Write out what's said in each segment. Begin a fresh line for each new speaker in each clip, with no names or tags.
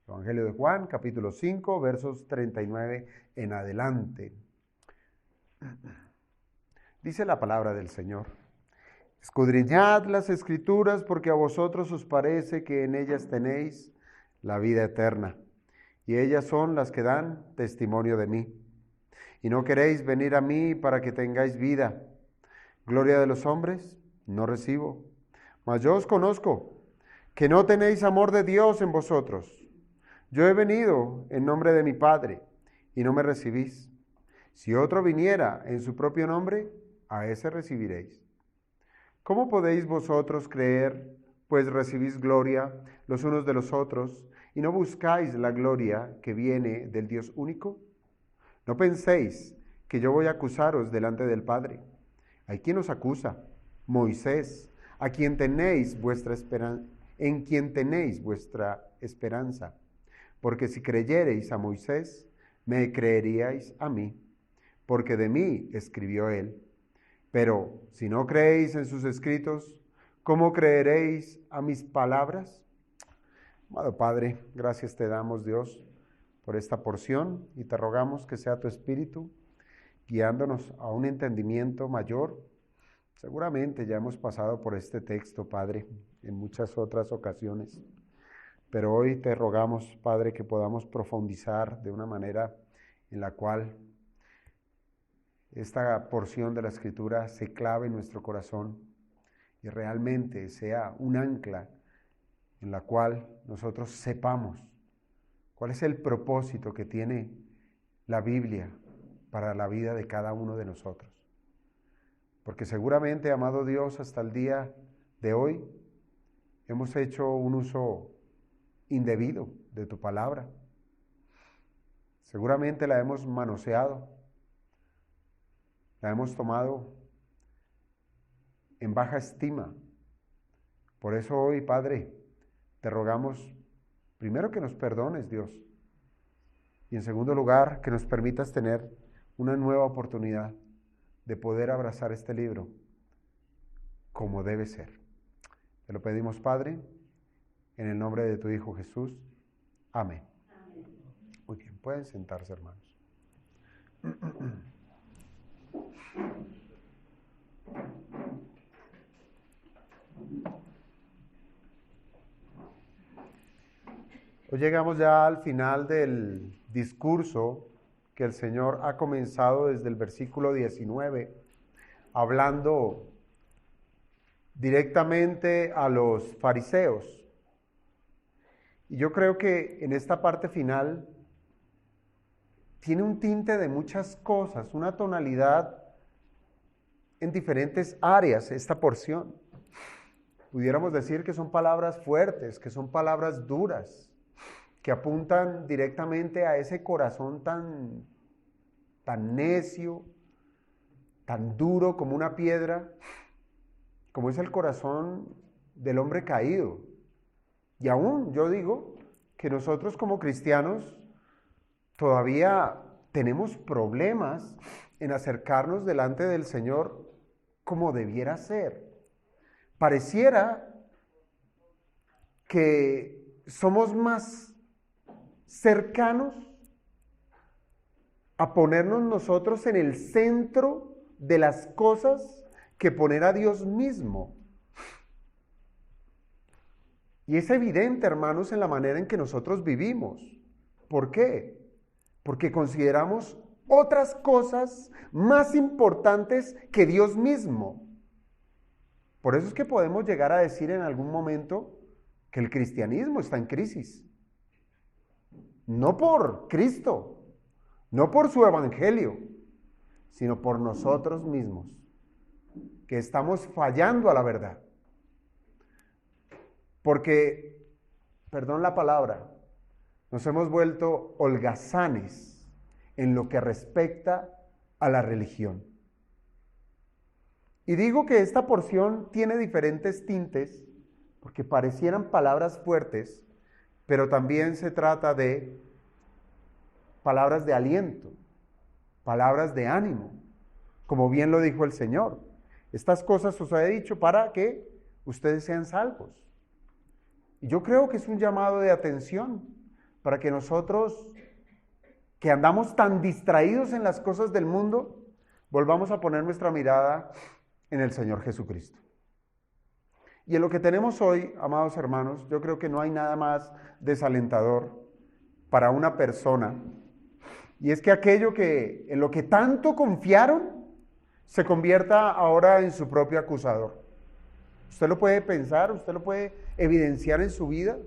Evangelio de Juan, capítulo 5, versos 39 en adelante. Dice la palabra del Señor: escudriñad las Escrituras, porque a vosotros os parece que en ellas tenéis la vida eterna, y ellas son las que dan testimonio de mí. Y no queréis venir a mí para que tengáis vida. Gloria de los hombres no recibo, mas yo os conozco, que no tenéis amor de Dios en vosotros. Yo he venido en nombre de mi Padre, y no me recibís. Si otro viniera en su propio nombre, a ese recibiréis. ¿Cómo podéis vosotros creer, pues recibís gloria los unos de los otros, y no buscáis la gloria que viene del Dios único? No penséis que yo voy a acusaros delante del Padre. ¿Hay quien os acusa? Moisés, a quien tenéis vuestra esperanza, en quien tenéis vuestra esperanza. Porque si creyereis a Moisés, me creeríais a mí, porque de mí escribió él. Pero si no creéis en sus escritos, ¿cómo creeréis a mis palabras? Amado Padre, gracias te damos, Dios, por esta porción, y te rogamos que sea tu Espíritu guiándonos a un entendimiento mayor. Seguramente ya hemos pasado por este texto, Padre, en muchas otras ocasiones. Pero hoy te rogamos, Padre, que podamos profundizar de una manera en la cual esta porción de la Escritura se clave en nuestro corazón y realmente sea un ancla en la cual nosotros sepamos cuál es el propósito que tiene la Biblia para la vida de cada uno de nosotros. Porque seguramente, amado Dios, hasta el día de hoy hemos hecho un uso indebido de tu palabra. Seguramente la hemos manoseado, la hemos tomado en baja estima. Por eso hoy, Padre, te rogamos primero que nos perdones, Dios, y en segundo lugar que nos permitas tener una nueva oportunidad de poder abrazar este libro como debe ser. Te lo pedimos, Padre, en el nombre de tu Hijo Jesús. Amén. Muy bien, pueden sentarse, hermanos. Hoy llegamos ya al final del discurso que el Señor ha comenzado desde el versículo 19, hablando directamente a los fariseos. Y yo creo que en esta parte final tiene un tinte de muchas cosas, una tonalidad en diferentes áreas esta porción. Pudiéramos decir que son palabras fuertes, que son palabras duras, que apuntan directamente a ese corazón tan necio, tan duro como una piedra, como es el corazón del hombre caído. Y aún yo digo que nosotros como cristianos todavía tenemos problemas en acercarnos delante del Señor como debiera ser. Pareciera que somos más cercanos a ponernos nosotros en el centro de las cosas que poner a Dios mismo. Y es evidente, hermanos, en la manera en que nosotros vivimos. ¿Por qué? Porque consideramos otras cosas más importantes que Dios mismo. Por eso es que podemos llegar a decir en algún momento que el cristianismo está en crisis. No por Cristo, no por su evangelio, sino por nosotros mismos, que estamos fallando a la verdad. Porque, perdón la palabra, nos hemos vuelto holgazanes en lo que respecta a la religión. Y digo que esta porción tiene diferentes tintes, porque parecieran palabras fuertes, pero también se trata de palabras de aliento, palabras de ánimo, como bien lo dijo el Señor. Estas cosas os he dicho para que ustedes sean salvos. Y yo creo que es un llamado de atención para que nosotros, que andamos tan distraídos en las cosas del mundo, volvamos a poner nuestra mirada en el Señor Jesucristo. Y en lo que tenemos hoy, amados hermanos, yo creo que no hay nada más desalentador para una persona. Y es que aquello que en lo que tanto confiaron se convierta ahora en su propio acusador. Usted lo puede pensar, usted lo puede evidenciar en su vida,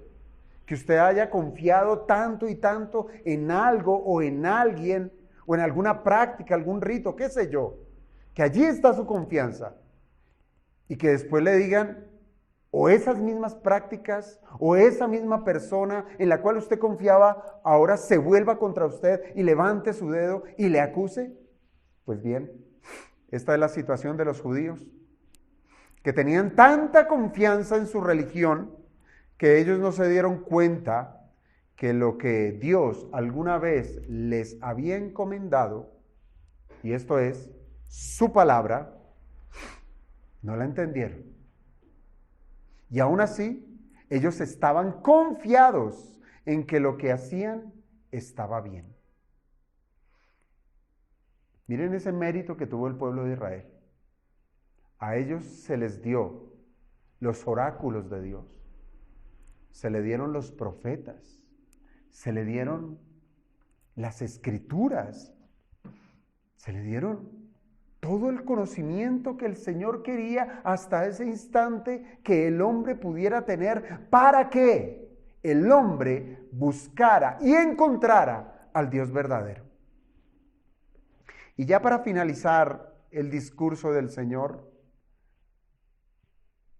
que usted haya confiado tanto y tanto en algo o en alguien o en alguna práctica, algún rito, qué sé yo, que allí está su confianza y que después le digan o esas mismas prácticas o esa misma persona en la cual usted confiaba ahora se vuelva contra usted y levante su dedo y le acuse. Pues bien, esta es la situación de los judíos, que tenían tanta confianza en su religión que ellos no se dieron cuenta que lo que Dios alguna vez les había encomendado, y esto es su palabra, no la entendieron. Y aún así, ellos estaban confiados en que lo que hacían estaba bien. Miren ese mérito que tuvo el pueblo de Israel. A ellos se les dio los oráculos de Dios, se le dieron los profetas, se le dieron las escrituras, se le dieron todo el conocimiento que el Señor quería hasta ese instante que el hombre pudiera tener para que el hombre buscara y encontrara al Dios verdadero. Y ya para finalizar el discurso del Señor,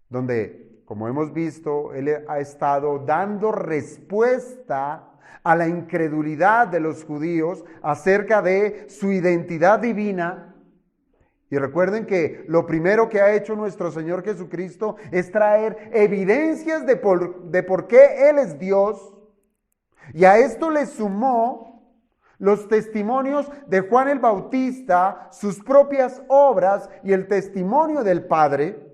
donde, como hemos visto, Él ha estado dando respuesta a la incredulidad de los judíos acerca de su identidad divina. Y recuerden que lo primero que ha hecho nuestro Señor Jesucristo es traer evidencias de por qué Él es Dios. Y a esto le sumó los testimonios de Juan el Bautista, sus propias obras y el testimonio del Padre.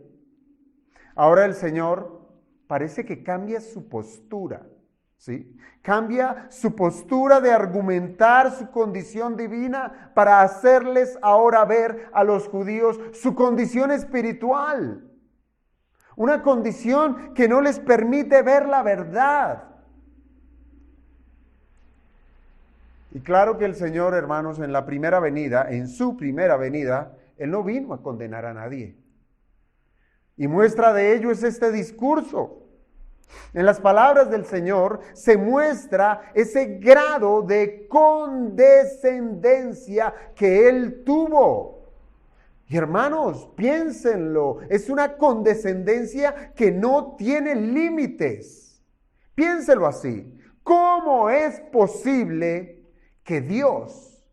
Ahora el Señor parece que cambia su postura, ¿sí? Cambia su postura de argumentar su condición divina para hacerles ahora ver a los judíos su condición espiritual. Una condición que no les permite ver la verdad. Y claro que el Señor, hermanos, en la primera venida, en su primera venida, Él no vino a condenar a nadie. Y muestra de ello es este discurso. En las palabras del Señor se muestra ese grado de condescendencia que Él tuvo. Y hermanos, piénsenlo, es una condescendencia que no tiene límites. Piénselo así. ¿Cómo es posible que Dios,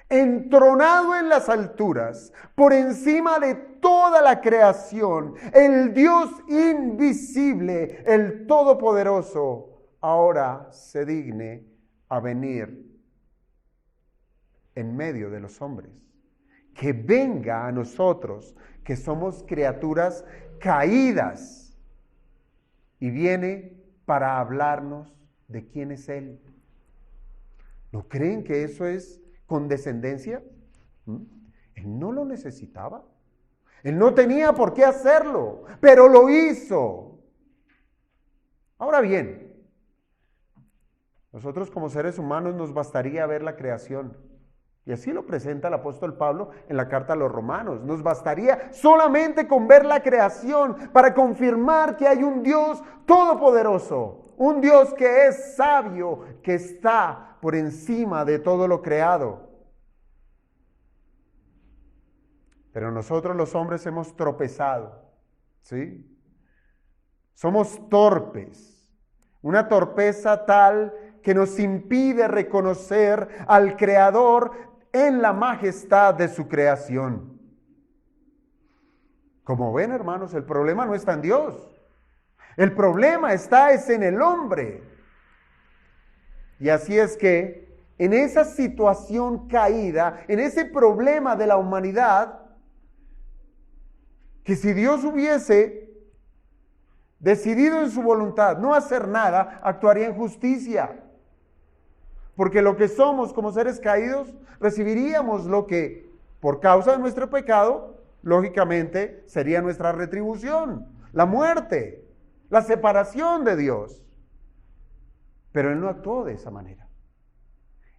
entronado en las alturas, por encima de toda la creación, el Dios invisible, el Todopoderoso, ahora se digne a venir en medio de los hombres? Que venga a nosotros, que somos criaturas caídas, y viene para hablarnos de quién es Él. ¿No creen que eso es condescendencia? Él no lo necesitaba. Él no tenía por qué hacerlo, pero lo hizo. Ahora bien, nosotros como seres humanos nos bastaría ver la creación. Y así lo presenta el apóstol Pablo en la carta a los Romanos. Nos bastaría solamente con ver la creación para confirmar que hay un Dios todopoderoso, un Dios que es sabio, que está por encima de todo lo creado. Pero nosotros los hombres hemos tropezado, ¿sí? Somos torpes, una torpeza tal que nos impide reconocer al Creador en la majestad de su creación. Como ven, hermanos, el problema no está en Dios. El problema está en el hombre. Y así es que en esa situación caída, en ese problema de la humanidad, que si Dios hubiese decidido en su voluntad no hacer nada, actuaría en justicia. Porque lo que somos como seres caídos, recibiríamos lo que, por causa de nuestro pecado, lógicamente sería nuestra retribución, la muerte, la separación de Dios. Pero Él no actuó de esa manera.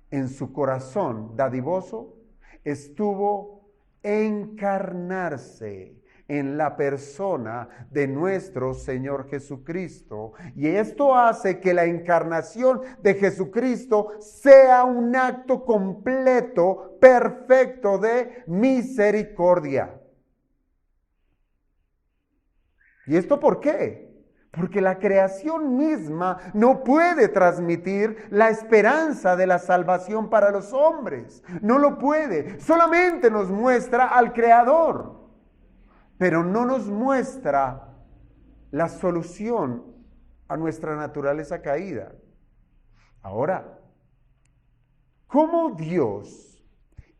En su corazón dadivoso estuvo encarnarse en la persona de nuestro Señor Jesucristo. Y esto hace que la encarnación de Jesucristo sea un acto completo, perfecto de misericordia. ¿Y esto por qué? Porque la creación misma no puede transmitir la esperanza de la salvación para los hombres. No lo puede. Solamente nos muestra al Creador, pero no nos muestra la solución a nuestra naturaleza caída. Ahora, ¿cómo Dios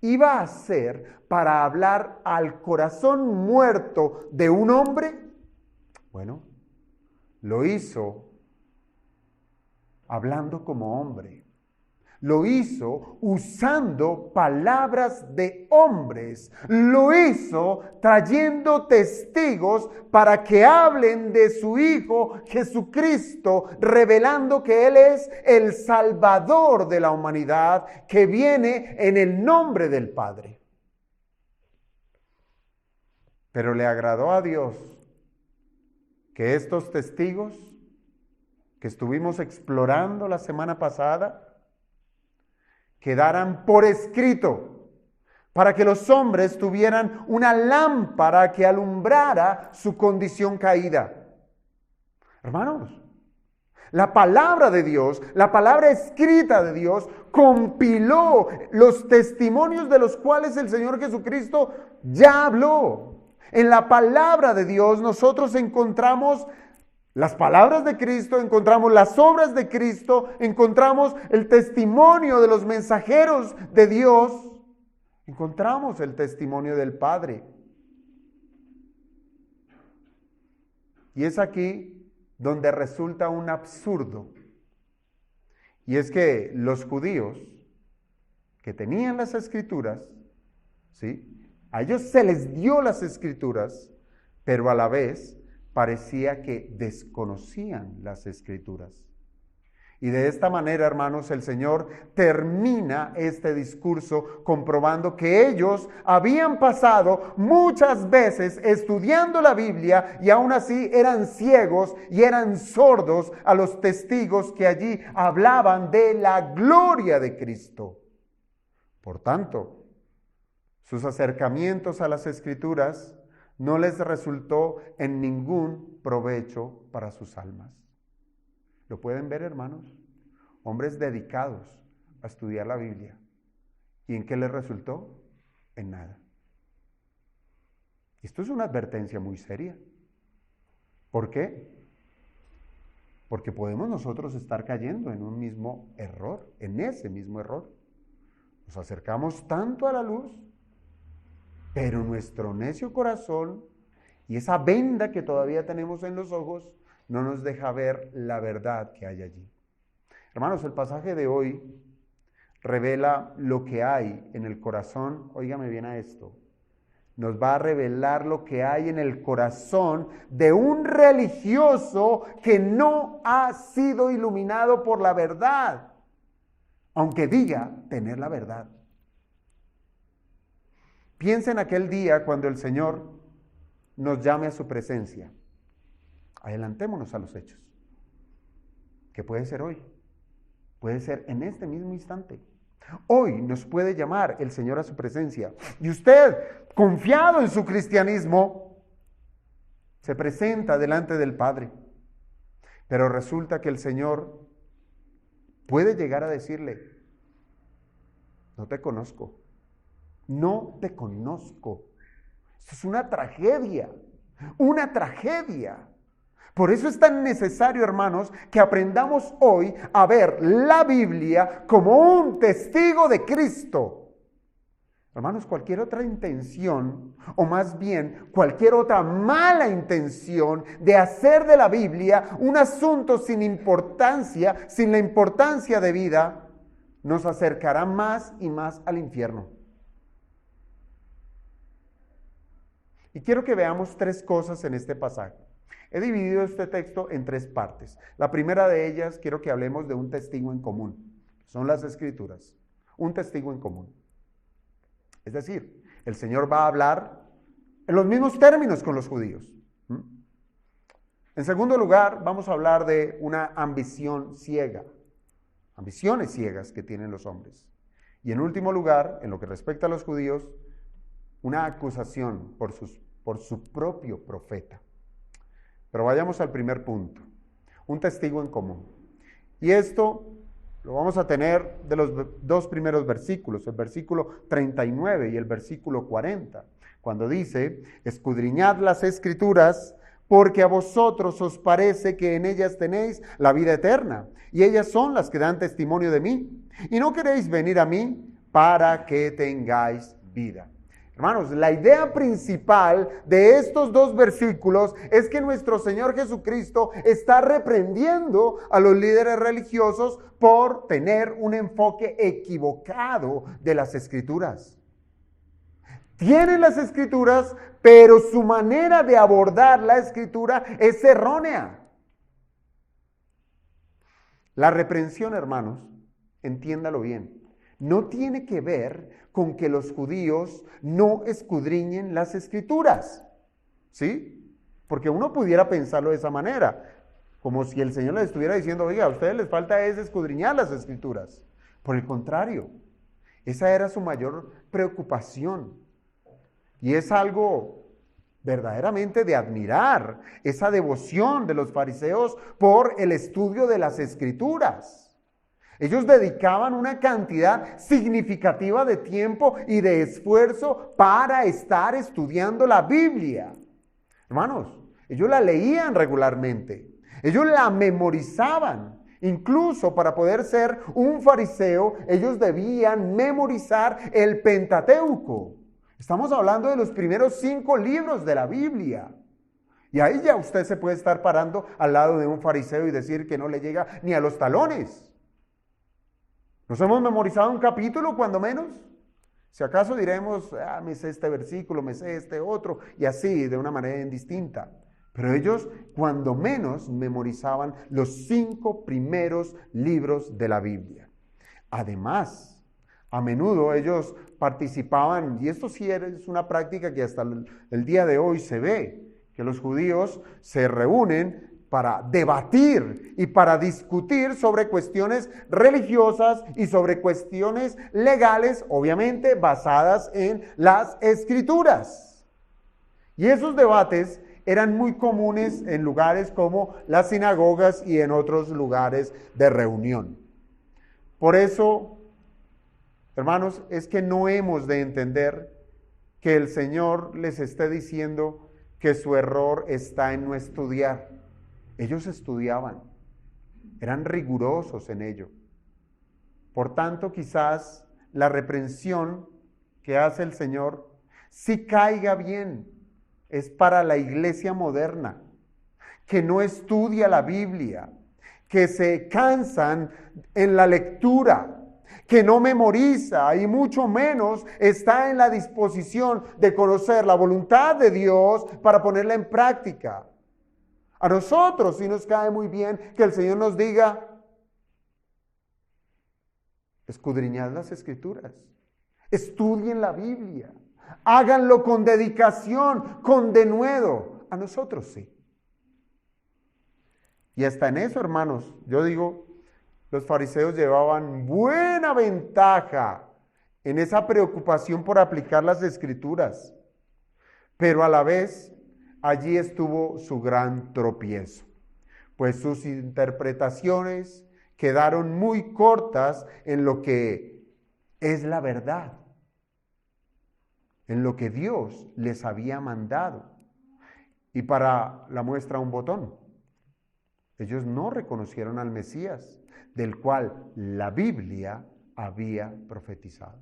iba a hacer para hablar al corazón muerto de un hombre? Bueno, lo hizo hablando como hombre. Lo hizo usando palabras de hombres. Lo hizo trayendo testigos para que hablen de su Hijo Jesucristo, revelando que Él es el Salvador de la humanidad, que viene en el nombre del Padre. Pero le agradó a Dios que estos testigos que estuvimos explorando la semana pasada quedaran por escrito, para que los hombres tuvieran una lámpara que alumbrara su condición caída. Hermanos, la palabra de Dios, la palabra escrita de Dios, compiló los testimonios de los cuales el Señor Jesucristo ya habló. En la palabra de Dios nosotros encontramos las palabras de Cristo, encontramos las obras de Cristo, encontramos el testimonio de los mensajeros de Dios, encontramos el testimonio del Padre. Y es aquí donde resulta un absurdo. Y es que los judíos que tenían las Escrituras, ¿sí?, a ellos se les dio las Escrituras, pero a la vez parecía que desconocían las Escrituras. Y de esta manera, hermanos, el Señor termina este discurso comprobando que ellos habían pasado muchas veces estudiando la Biblia y aún así eran ciegos y eran sordos a los testigos que allí hablaban de la gloria de Cristo. Por tanto, sus acercamientos a las Escrituras no les resultó en ningún provecho para sus almas. ¿Lo pueden ver, hermanos? Hombres dedicados a estudiar la Biblia. ¿Y en qué les resultó? En nada. Esto es una advertencia muy seria. ¿Por qué? Porque podemos nosotros estar cayendo en un mismo error, en ese mismo error. Nos acercamos tanto a la luz, pero nuestro necio corazón y esa venda que todavía tenemos en los ojos no nos deja ver la verdad que hay allí. Hermanos, el pasaje de hoy revela lo que hay en el corazón. Óigame bien a esto. Nos va a revelar lo que hay en el corazón de un religioso que no ha sido iluminado por la verdad, aunque diga tener la verdad. Piensa en aquel día cuando el Señor nos llame a su presencia. Adelantémonos a los hechos. Que puede ser hoy. Puede ser en este mismo instante. Hoy nos puede llamar el Señor a su presencia. Y usted, confiado en su cristianismo, se presenta delante del Padre. Pero resulta que el Señor puede llegar a decirle: no te conozco. No te conozco. Esto es una tragedia. Una tragedia. Por eso es tan necesario, hermanos, que aprendamos hoy a ver la Biblia como un testigo de Cristo. Hermanos, cualquier otra intención, o más bien cualquier otra mala intención de hacer de la Biblia un asunto sin importancia, sin la importancia de vida, nos acercará más y más al infierno. Y quiero que veamos tres cosas en este pasaje. He dividido este texto en tres partes. La primera de ellas, quiero que hablemos de un testigo en común. Son las Escrituras. Un testigo en común. Es decir, el Señor va a hablar en los mismos términos con los judíos. En segundo lugar, vamos a hablar de una ambición ciega. Ambiciones ciegas que tienen los hombres. Y en último lugar, en lo que respecta a los judíos, una acusación por su propio profeta. Pero vayamos al primer punto, un testigo en común. Y esto lo vamos a tener de los dos primeros versículos, el versículo 39 y el versículo 40, cuando dice, escudriñad las Escrituras, porque a vosotros os parece que en ellas tenéis la vida eterna, y ellas son las que dan testimonio de mí, y no queréis venir a mí para que tengáis vida. Hermanos, la idea principal de estos dos versículos es que nuestro Señor Jesucristo está reprendiendo a los líderes religiosos por tener un enfoque equivocado de las Escrituras. Tienen las Escrituras, pero su manera de abordar la Escritura es errónea. La reprensión, hermanos, entiéndalo bien, no tiene que ver con que los judíos no escudriñen las Escrituras, ¿sí? Porque uno pudiera pensarlo de esa manera, como si el Señor les estuviera diciendo, oiga, a ustedes les falta es escudriñar las Escrituras. Por el contrario, esa era su mayor preocupación. Y es algo verdaderamente de admirar, esa devoción de los fariseos por el estudio de las Escrituras. Ellos dedicaban una cantidad significativa de tiempo y de esfuerzo para estar estudiando la Biblia. Hermanos, ellos la leían regularmente, ellos la memorizaban. Incluso para poder ser un fariseo, ellos debían memorizar el Pentateuco. Estamos hablando de los primeros 5 libros de la Biblia. Y ahí ya usted se puede estar parando al lado de un fariseo y decir que no le llega ni a los talones. ¿Nos hemos memorizado un capítulo, cuando menos? Si acaso diremos, me sé este versículo, me sé este otro, y así, de una manera indistinta. Pero ellos, cuando menos, memorizaban los 5 primeros libros de la Biblia. Además, a menudo ellos participaban, y esto sí es una práctica que hasta el día de hoy se ve, que los judíos se reúnen para debatir y para discutir sobre cuestiones religiosas y sobre cuestiones legales, obviamente basadas en las Escrituras. Y esos debates eran muy comunes en lugares como las sinagogas y en otros lugares de reunión. Por eso, hermanos, es que no hemos de entender que el Señor les esté diciendo que su error está en no estudiar. Ellos estudiaban, eran rigurosos en ello. Por tanto, quizás la reprensión que hace el Señor sí caiga bien. Es para la iglesia moderna, que no estudia la Biblia, que se cansan en la lectura, que no memoriza y mucho menos está en la disposición de conocer la voluntad de Dios para ponerla en práctica. A nosotros sí nos cae muy bien que el Señor nos diga, escudriñad las Escrituras, estudien la Biblia, háganlo con dedicación, con denuedo. A nosotros sí. Y hasta en eso, hermanos, yo digo, los fariseos llevaban buena ventaja en esa preocupación por aplicar las Escrituras, pero a la vez allí estuvo su gran tropiezo, pues sus interpretaciones quedaron muy cortas en lo que es la verdad, en lo que Dios les había mandado. Y para la muestra un botón, ellos no reconocieron al Mesías, del cual la Biblia había profetizado.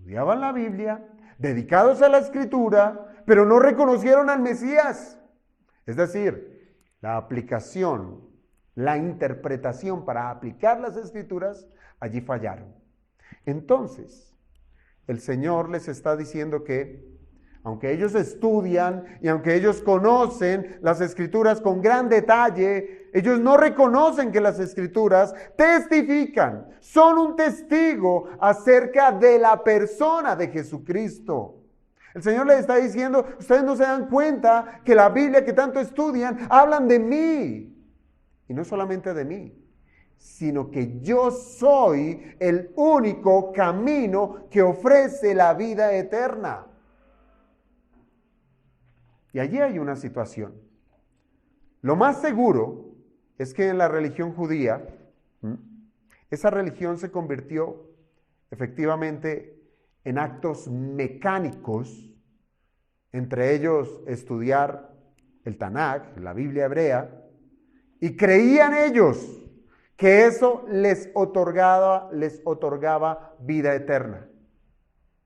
estudiaban la Biblia, dedicados a la Escritura, pero no reconocieron al Mesías. Es decir, la aplicación, la interpretación para aplicar las Escrituras, allí fallaron. Entonces, el Señor les está diciendo que, aunque ellos estudian y aunque ellos conocen las Escrituras con gran detalle, ellos no reconocen que las Escrituras testifican, son un testigo acerca de la persona de Jesucristo. El Señor les está diciendo, ustedes no se dan cuenta que la Biblia que tanto estudian, hablan de mí. Y no solamente de mí, sino que yo soy el único camino que ofrece la vida eterna. Y allí hay una situación. Lo más seguro es que en la religión judía, esa religión se convirtió efectivamente en actos mecánicos, entre ellos estudiar el Tanaj, la Biblia hebrea, y creían ellos que eso les otorgaba vida eterna.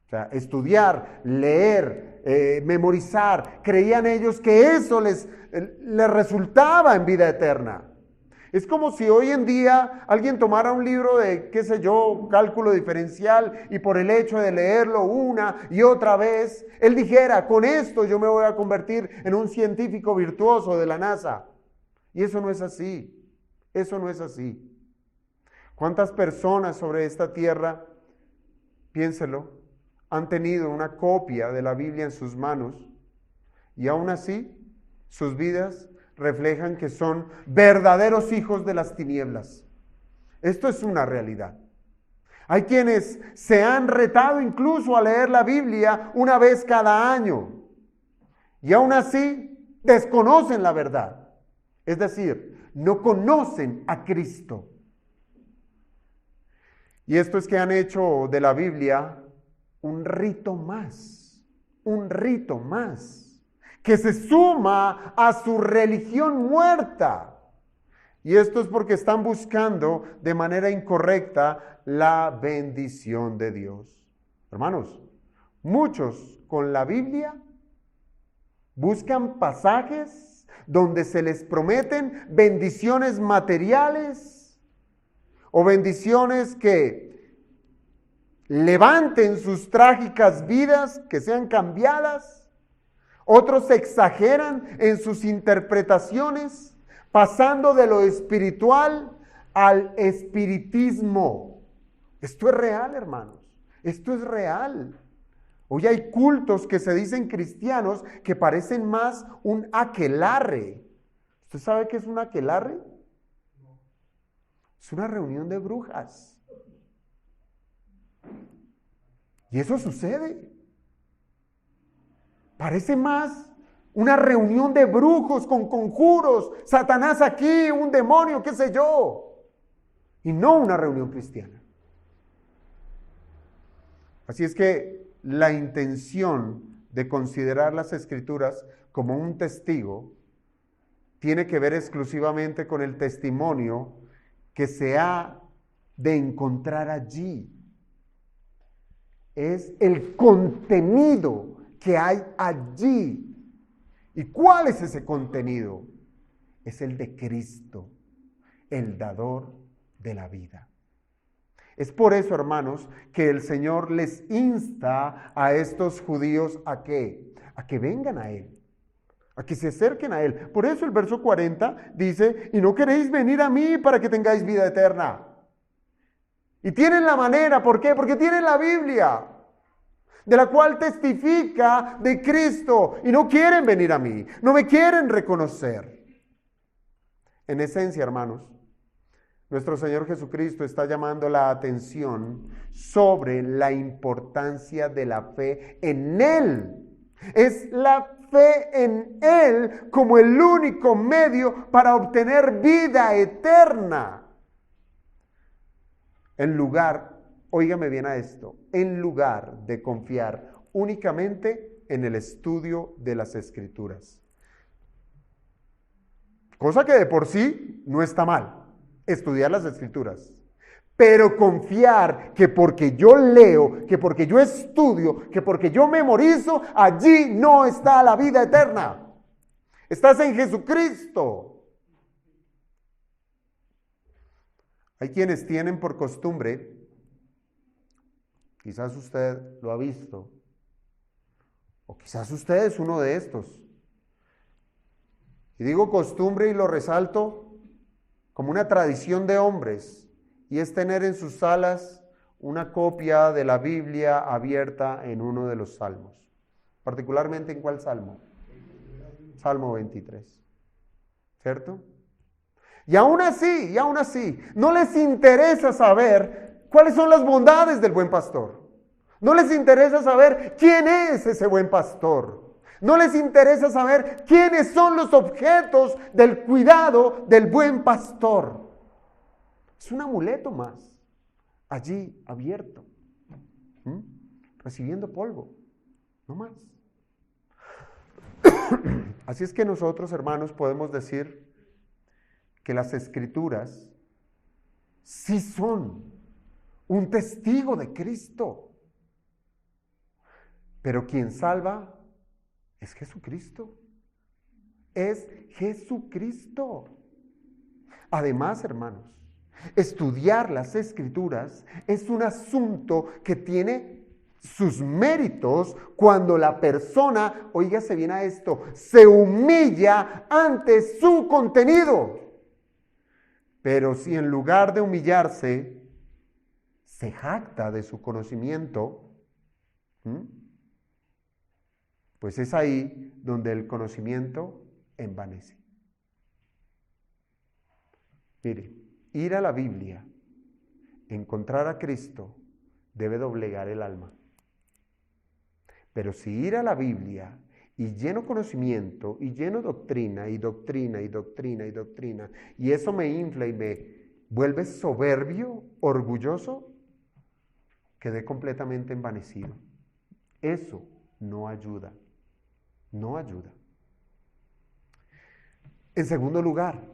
O sea, estudiar, leer, memorizar, creían ellos que eso les resultaba en vida eterna. Es como si hoy en día alguien tomara un libro de, qué sé yo, cálculo diferencial, y por el hecho de leerlo una y otra vez, él dijera, con esto yo me voy a convertir en un científico virtuoso de la NASA. Y eso no es así. Eso no es así. ¿Cuántas personas sobre esta tierra, piénselo, han tenido una copia de la Biblia en sus manos y aún así sus vidas reflejan que son verdaderos hijos de las tinieblas? Esto es una realidad. Hay quienes se han retado incluso a leer la Biblia una vez cada año y aún así desconocen la verdad. Es decir, no conocen a Cristo. Y esto es que han hecho de la Biblia un rito más, que se suma a su religión muerta. Y esto es porque están buscando de manera incorrecta la bendición de Dios. Hermanos, muchos con la Biblia buscan pasajes donde se les prometen bendiciones materiales o bendiciones que levanten sus trágicas vidas, que sean cambiadas. Otros exageran en sus interpretaciones, pasando de lo espiritual al espiritismo. Esto es real, hermanos. Esto es real. Hoy hay cultos que se dicen cristianos que parecen más un aquelarre. ¿Usted sabe qué es un aquelarre? Es una reunión de brujas. Y eso sucede. Parece más una reunión de brujos con conjuros, Satanás aquí, un demonio, qué sé yo, y no una reunión cristiana. Así es que la intención de considerar las Escrituras como un testigo tiene que ver exclusivamente con el testimonio que se ha de encontrar allí. Es el contenido que hay allí. ¿Y cuál es ese contenido? Es el de Cristo, el dador de la vida. Es por eso, hermanos, que el Señor les insta a estos judíos ¿a qué? A que vengan a Él, a que se acerquen a Él. Por eso el verso 40 dice, y no queréis venir a mí para que tengáis vida eterna. Y tienen la manera, ¿por qué? Porque tienen la Biblia, de la cual testifica de Cristo, y no quieren venir a mí, no me quieren reconocer. En esencia, hermanos, nuestro Señor Jesucristo está llamando la atención sobre la importancia de la fe en Él. Es la fe en Él como el único medio para obtener vida eterna. En lugar, óigame bien a esto, en lugar de confiar únicamente en el estudio de las Escrituras. Cosa que de por sí no está mal, estudiar las Escrituras. Pero confiar que porque yo leo, que porque yo estudio, que porque yo memorizo, allí no está la vida eterna. Estás en Jesucristo. Hay quienes tienen por costumbre, quizás usted lo ha visto, o quizás usted es uno de estos. Y digo costumbre y lo resalto como una tradición de hombres, y es tener en sus salas una copia de la Biblia abierta en uno de los salmos. Particularmente, ¿en cuál salmo? Salmo 23. ¿Cierto? Y aún así, no les interesa saber cuáles son las bondades del buen pastor. No les interesa saber quién es ese buen pastor. No les interesa saber quiénes son los objetos del cuidado del buen pastor. Es un amuleto más, allí abierto, recibiendo polvo, no más. Así es que nosotros, hermanos, podemos decir que las Escrituras sí son un testigo de Cristo. Pero quien salva es Jesucristo. Es Jesucristo. Además, hermanos, estudiar las Escrituras es un asunto que tiene sus méritos cuando la persona, óigase bien a esto, se humilla ante su contenido. Pero si en lugar de humillarse, se jacta de su conocimiento, pues es ahí donde el conocimiento envanece. Mire, ir a la Biblia, encontrar a Cristo, debe doblegar el alma. Pero si ir a la Biblia y lleno conocimiento y lleno doctrina y doctrina y doctrina y doctrina, y eso me infla y me vuelve soberbio, orgulloso, quedé completamente envanecido. Eso no ayuda, no ayuda. En segundo lugar,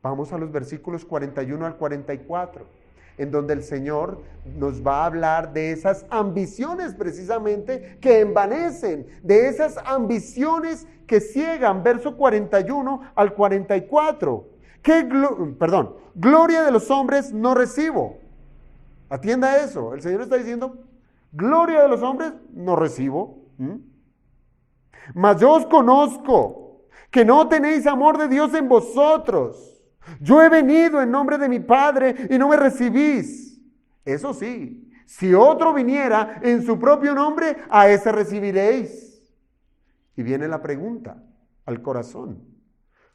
vamos a los versículos 41 al 44. En donde el Señor nos va a hablar de esas ambiciones precisamente que envanecen, de esas ambiciones que ciegan, verso 41 al 44. Gloria de los hombres no recibo. Atienda eso, el Señor está diciendo, gloria de los hombres no recibo. Mas yo os conozco, que no tenéis amor de Dios en vosotros. Yo he venido en nombre de mi Padre y no me recibís. Eso sí, si otro viniera en su propio nombre, a ese recibiréis. Y viene la pregunta al corazón.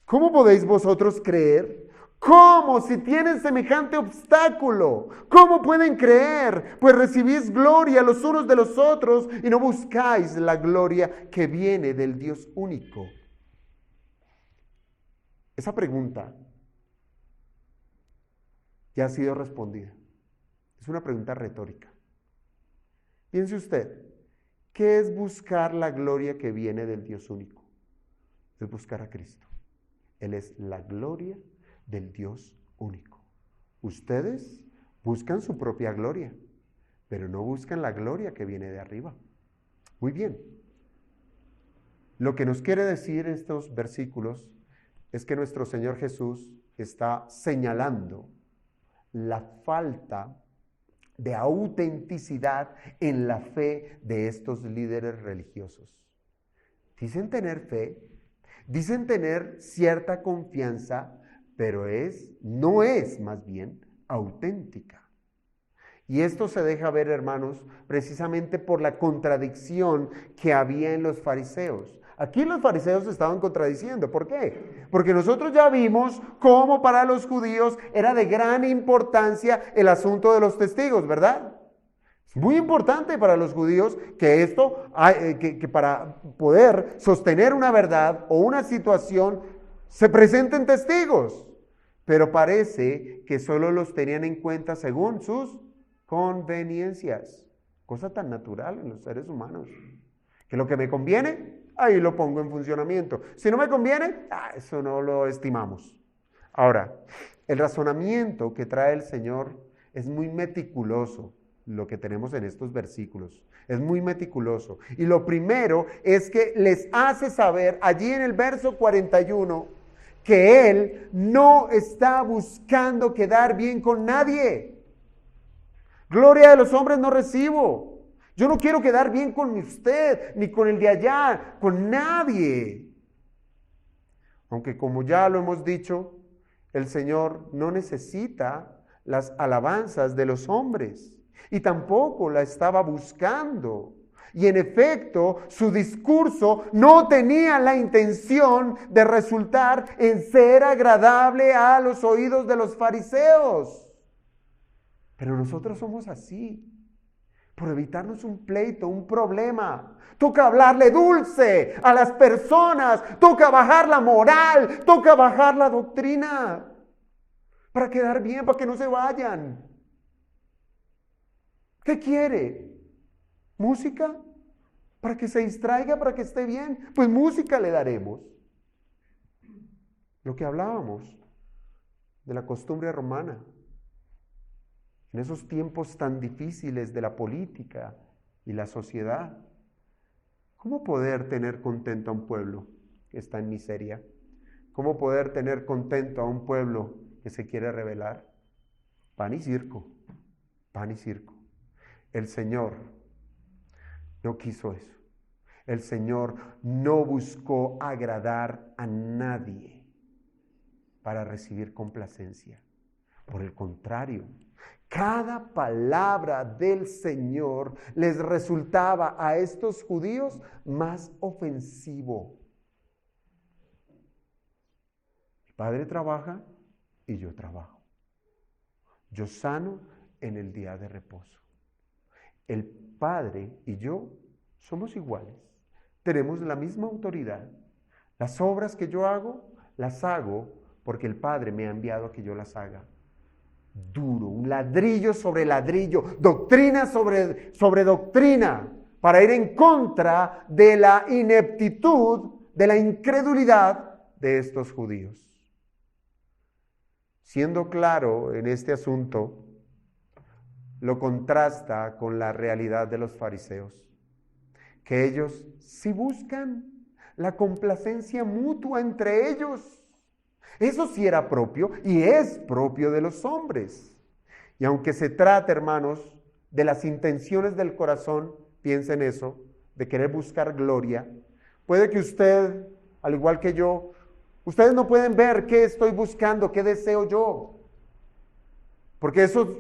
¿Cómo podéis vosotros creer? ¿Cómo si tienen semejante obstáculo? ¿Cómo pueden creer? Pues recibís gloria los unos de los otros y no buscáis la gloria que viene del Dios único. Esa pregunta ya ha sido respondida. Es una pregunta retórica. Piense usted, ¿qué es buscar la gloria que viene del Dios único? Es buscar a Cristo. Él es la gloria del Dios único. Ustedes buscan su propia gloria, pero no buscan la gloria que viene de arriba. Muy bien. Lo que nos quiere decir estos versículos es que nuestro Señor Jesús está señalando la falta de autenticidad en la fe de estos líderes religiosos. Dicen tener fe, dicen tener cierta confianza, pero no es más bien auténtica. Y esto se deja ver, hermanos, precisamente por la contradicción que había en los fariseos. Aquí los fariseos estaban contradiciendo. ¿Por qué? Porque nosotros ya vimos cómo para los judíos era de gran importancia el asunto de los testigos, ¿verdad? Es muy importante para los judíos que que para poder sostener una verdad o una situación se presenten testigos. Pero parece que solo los tenían en cuenta según sus conveniencias. Cosa tan natural en los seres humanos. Que lo que me conviene, ahí lo pongo en funcionamiento. Si no me conviene, eso no lo estimamos. Ahora, el razonamiento que trae el Señor Es muy meticuloso lo que tenemos en estos versículos. Es muy meticuloso. Y lo primero es que les hace saber allí en el verso 41 que Él no está buscando quedar bien con nadie. Gloria de los hombres no recibo. Yo no quiero quedar bien con usted, ni con el de allá, con nadie. Aunque como ya lo hemos dicho, el Señor no necesita las alabanzas de los hombres y tampoco la estaba buscando. Y en efecto, su discurso no tenía la intención de resultar en ser agradable a los oídos de los fariseos. Pero nosotros somos así. Por evitarnos un pleito, un problema. Toca hablarle dulce a las personas. Toca bajar la moral. Toca bajar la doctrina. Para quedar bien, para que no se vayan. ¿Qué quiere? ¿Música? ¿Para que se distraiga? ¿Para que esté bien? Pues música le daremos. Lo que hablábamos de la costumbre romana. En esos tiempos tan difíciles de la política y la sociedad, ¿cómo poder tener contento a un pueblo que está en miseria? ¿Cómo poder tener contento a un pueblo que se quiere rebelar? Pan y circo, pan y circo. El Señor no quiso eso. El Señor no buscó agradar a nadie para recibir complacencia. Por el contrario, cada palabra del Señor les resultaba a estos judíos más ofensivo. Mi padre trabaja y yo trabajo. Yo sano en el día de reposo. El Padre y yo somos iguales. Tenemos la misma autoridad. Las obras que yo hago, las hago porque el Padre me ha enviado a que yo las haga. Duro, un ladrillo sobre ladrillo, doctrina sobre doctrina, para ir en contra de la ineptitud, de la incredulidad de estos judíos. Siendo claro en este asunto, lo contrasta con la realidad de los fariseos, que ellos sí buscan la complacencia mutua entre ellos. Eso sí era propio y es propio de los hombres. Y aunque se trate, hermanos, de las intenciones del corazón, piensen eso, de querer buscar gloria, puede que usted, al igual que yo, ustedes no pueden ver qué estoy buscando, qué deseo yo. Porque eso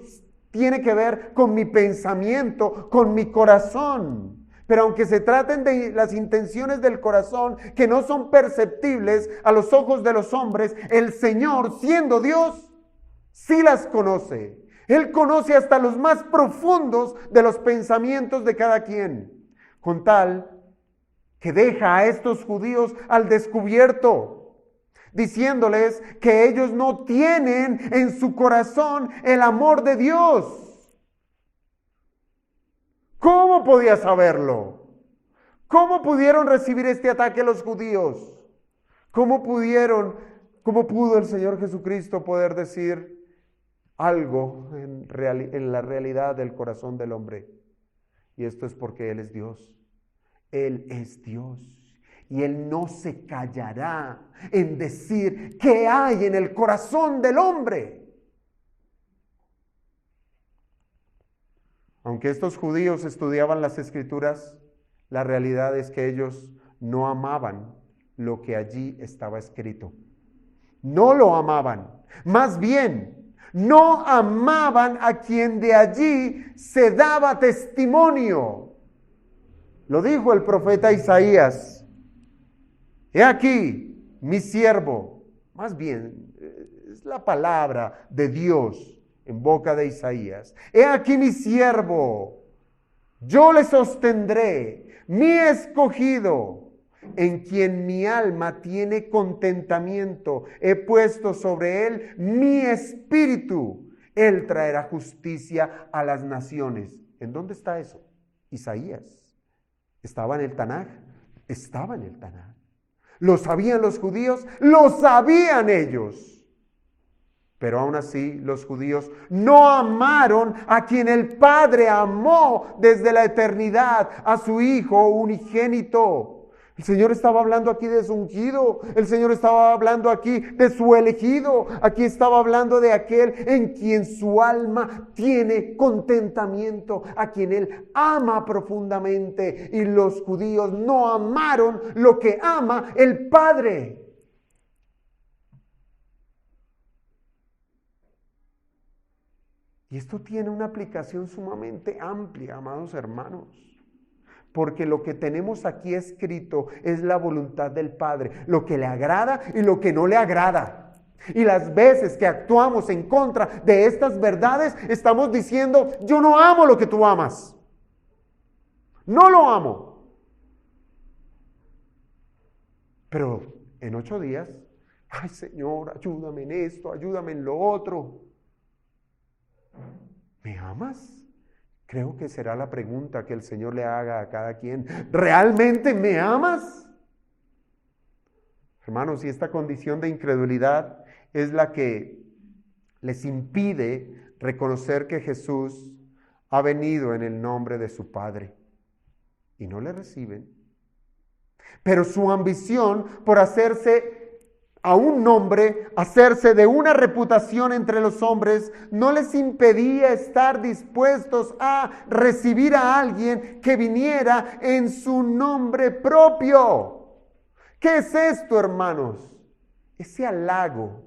tiene que ver con mi pensamiento, con mi corazón. Pero aunque se traten de las intenciones del corazón que no son perceptibles a los ojos de los hombres, el Señor, siendo Dios, sí las conoce. Él conoce hasta los más profundos de los pensamientos de cada quien, con tal que deja a estos judíos al descubierto, diciéndoles que ellos no tienen en su corazón el amor de Dios. ¿Cómo podía saberlo? ¿Cómo pudieron recibir este ataque los judíos? ¿Cómo pudo el Señor Jesucristo poder decir algo en la realidad del corazón del hombre? Y esto es porque Él es Dios. Él es Dios. Y Él no se callará en decir qué hay en el corazón del hombre. Aunque estos judíos estudiaban las Escrituras, la realidad es que ellos no amaban lo que allí estaba escrito. No lo amaban. Más bien, no amaban a quien de allí se daba testimonio. Lo dijo el profeta Isaías. He aquí mi siervo. Más bien, es la palabra de Dios en boca de Isaías. He aquí mi siervo, yo le sostendré, mi escogido, en quien mi alma tiene contentamiento. He puesto sobre él mi espíritu. Él traerá justicia a las naciones. ¿En dónde está eso? Isaías. ¿Estaba en el Tanaj? Estaba en el Tanaj. ¿Lo sabían los judíos? ¡Lo sabían ellos! Pero aún así los judíos no amaron a quien el Padre amó desde la eternidad, a su Hijo unigénito. El Señor estaba hablando aquí de su ungido, el Señor estaba hablando aquí de su elegido, aquí estaba hablando de aquel en quien su alma tiene contentamiento, a quien Él ama profundamente. Y los judíos no amaron lo que ama el Padre. Y esto tiene una aplicación sumamente amplia, amados hermanos. Porque lo que tenemos aquí escrito es la voluntad del Padre, lo que le agrada y lo que no le agrada. Y las veces que actuamos en contra de estas verdades, estamos diciendo, yo no amo lo que tú amas. No lo amo. Pero en 8 días, ay Señor, ayúdame en esto, ayúdame en lo otro. ¿Me amas? Creo que será la pregunta que el Señor le haga a cada quien. ¿Realmente me amas? Hermanos, y esta condición de incredulidad es la que les impide reconocer que Jesús ha venido en el nombre de su Padre. Y no le reciben. Pero su ambición por hacerse a un nombre, hacerse de una reputación entre los hombres, no les impedía estar dispuestos a recibir a alguien que viniera en su nombre propio. ¿Qué es esto, hermanos? Ese halago,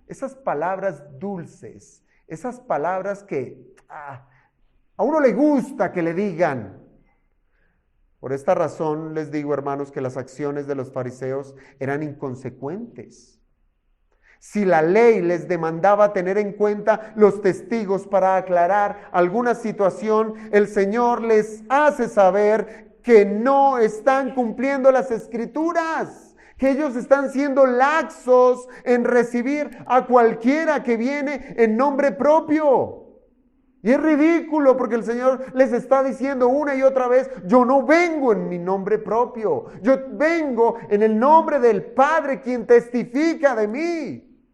esas palabras dulces, esas palabras que a uno le gusta que le digan. Por esta razón les digo, hermanos, que las acciones de los fariseos eran inconsecuentes. Si la ley les demandaba tener en cuenta los testigos para aclarar alguna situación, el Señor les hace saber que no están cumpliendo las Escrituras, que ellos están siendo laxos en recibir a cualquiera que viene en nombre propio. Y es ridículo porque el Señor les está diciendo una y otra vez, yo no vengo en mi nombre propio, yo vengo en el nombre del Padre quien testifica de mí.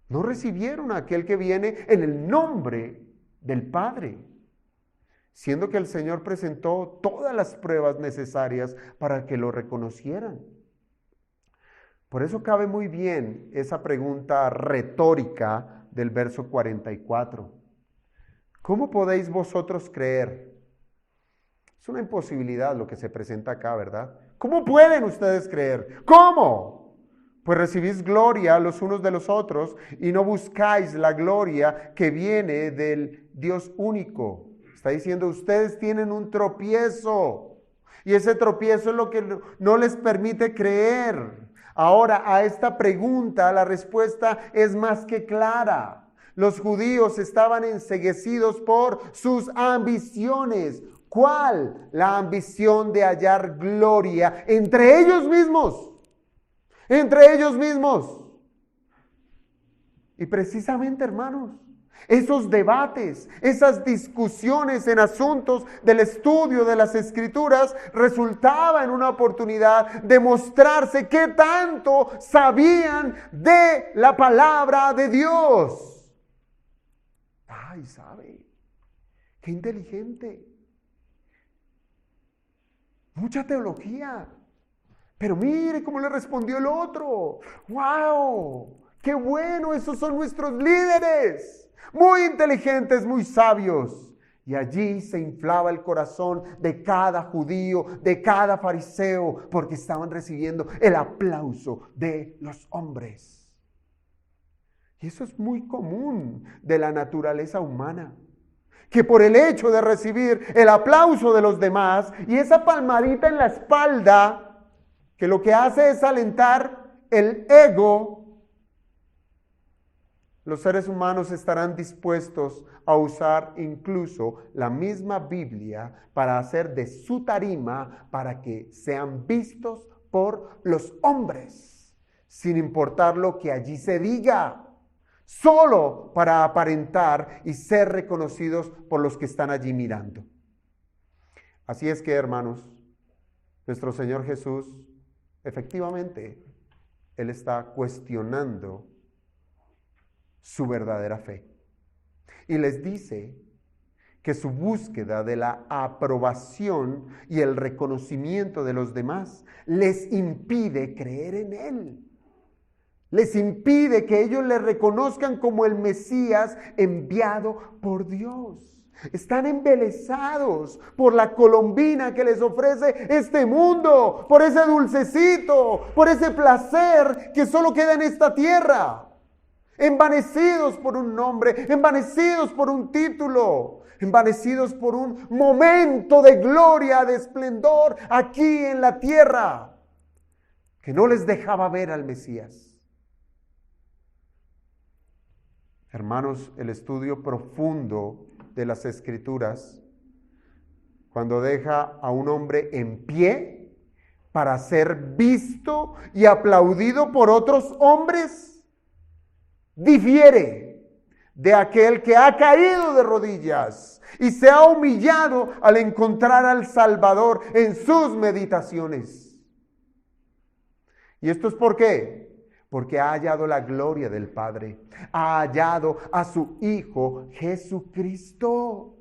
No recibieron a aquel que viene en el nombre del Padre, siendo que el Señor presentó todas las pruebas necesarias para que lo reconocieran. Por eso cabe muy bien esa pregunta retórica del verso 44. ¿Cómo podéis vosotros creer? Es una imposibilidad lo que se presenta acá, ¿verdad? ¿Cómo pueden ustedes creer? ¿Cómo? Pues recibís gloria los unos de los otros y no buscáis la gloria que viene del Dios único. Está diciendo, ustedes tienen un tropiezo y ese tropiezo es lo que no les permite creer. Ahora, a esta pregunta la respuesta es más que clara. Los judíos estaban enceguecidos por sus ambiciones. ¿Cuál? La ambición de hallar gloria entre ellos mismos. Entre ellos mismos. Y precisamente, hermanos, esos debates, esas discusiones en asuntos del estudio de las Escrituras resultaba en una oportunidad de mostrarse qué tanto sabían de la palabra de Dios. Ay, sabe, qué inteligente. Mucha teología. Pero mire cómo le respondió el otro. ¡Wow! ¡Qué bueno! Esos son nuestros líderes. Muy inteligentes, muy sabios. Y allí se inflaba el corazón de cada judío, de cada fariseo, porque estaban recibiendo el aplauso de los hombres. Y eso es muy común de la naturaleza humana. Que por el hecho de recibir el aplauso de los demás y esa palmadita en la espalda, que lo que hace es alentar el ego, los seres humanos estarán dispuestos a usar incluso la misma Biblia para hacer de su tarima para que sean vistos por los hombres, sin importar lo que allí se diga, solo para aparentar y ser reconocidos por los que están allí mirando. Así es que, hermanos, nuestro Señor Jesús efectivamente él está cuestionando su verdadera fe. Y les dice que su búsqueda de la aprobación y el reconocimiento de los demás les impide creer en él. Les impide que ellos le reconozcan como el Mesías enviado por Dios. Están embelesados por la colombina que les ofrece este mundo, por ese dulcecito, por ese placer que solo queda en esta tierra. Envanecidos por un nombre, envanecidos por un título, envanecidos por un momento de gloria, de esplendor aquí en la tierra, que no les dejaba ver al Mesías. Hermanos, el estudio profundo de las Escrituras, cuando deja a un hombre en pie para ser visto y aplaudido por otros hombres, difiere de aquel que ha caído de rodillas y se ha humillado al encontrar al Salvador en sus meditaciones. ¿Y esto es por qué? Porque ha hallado la gloria del Padre, ha hallado a su Hijo Jesucristo.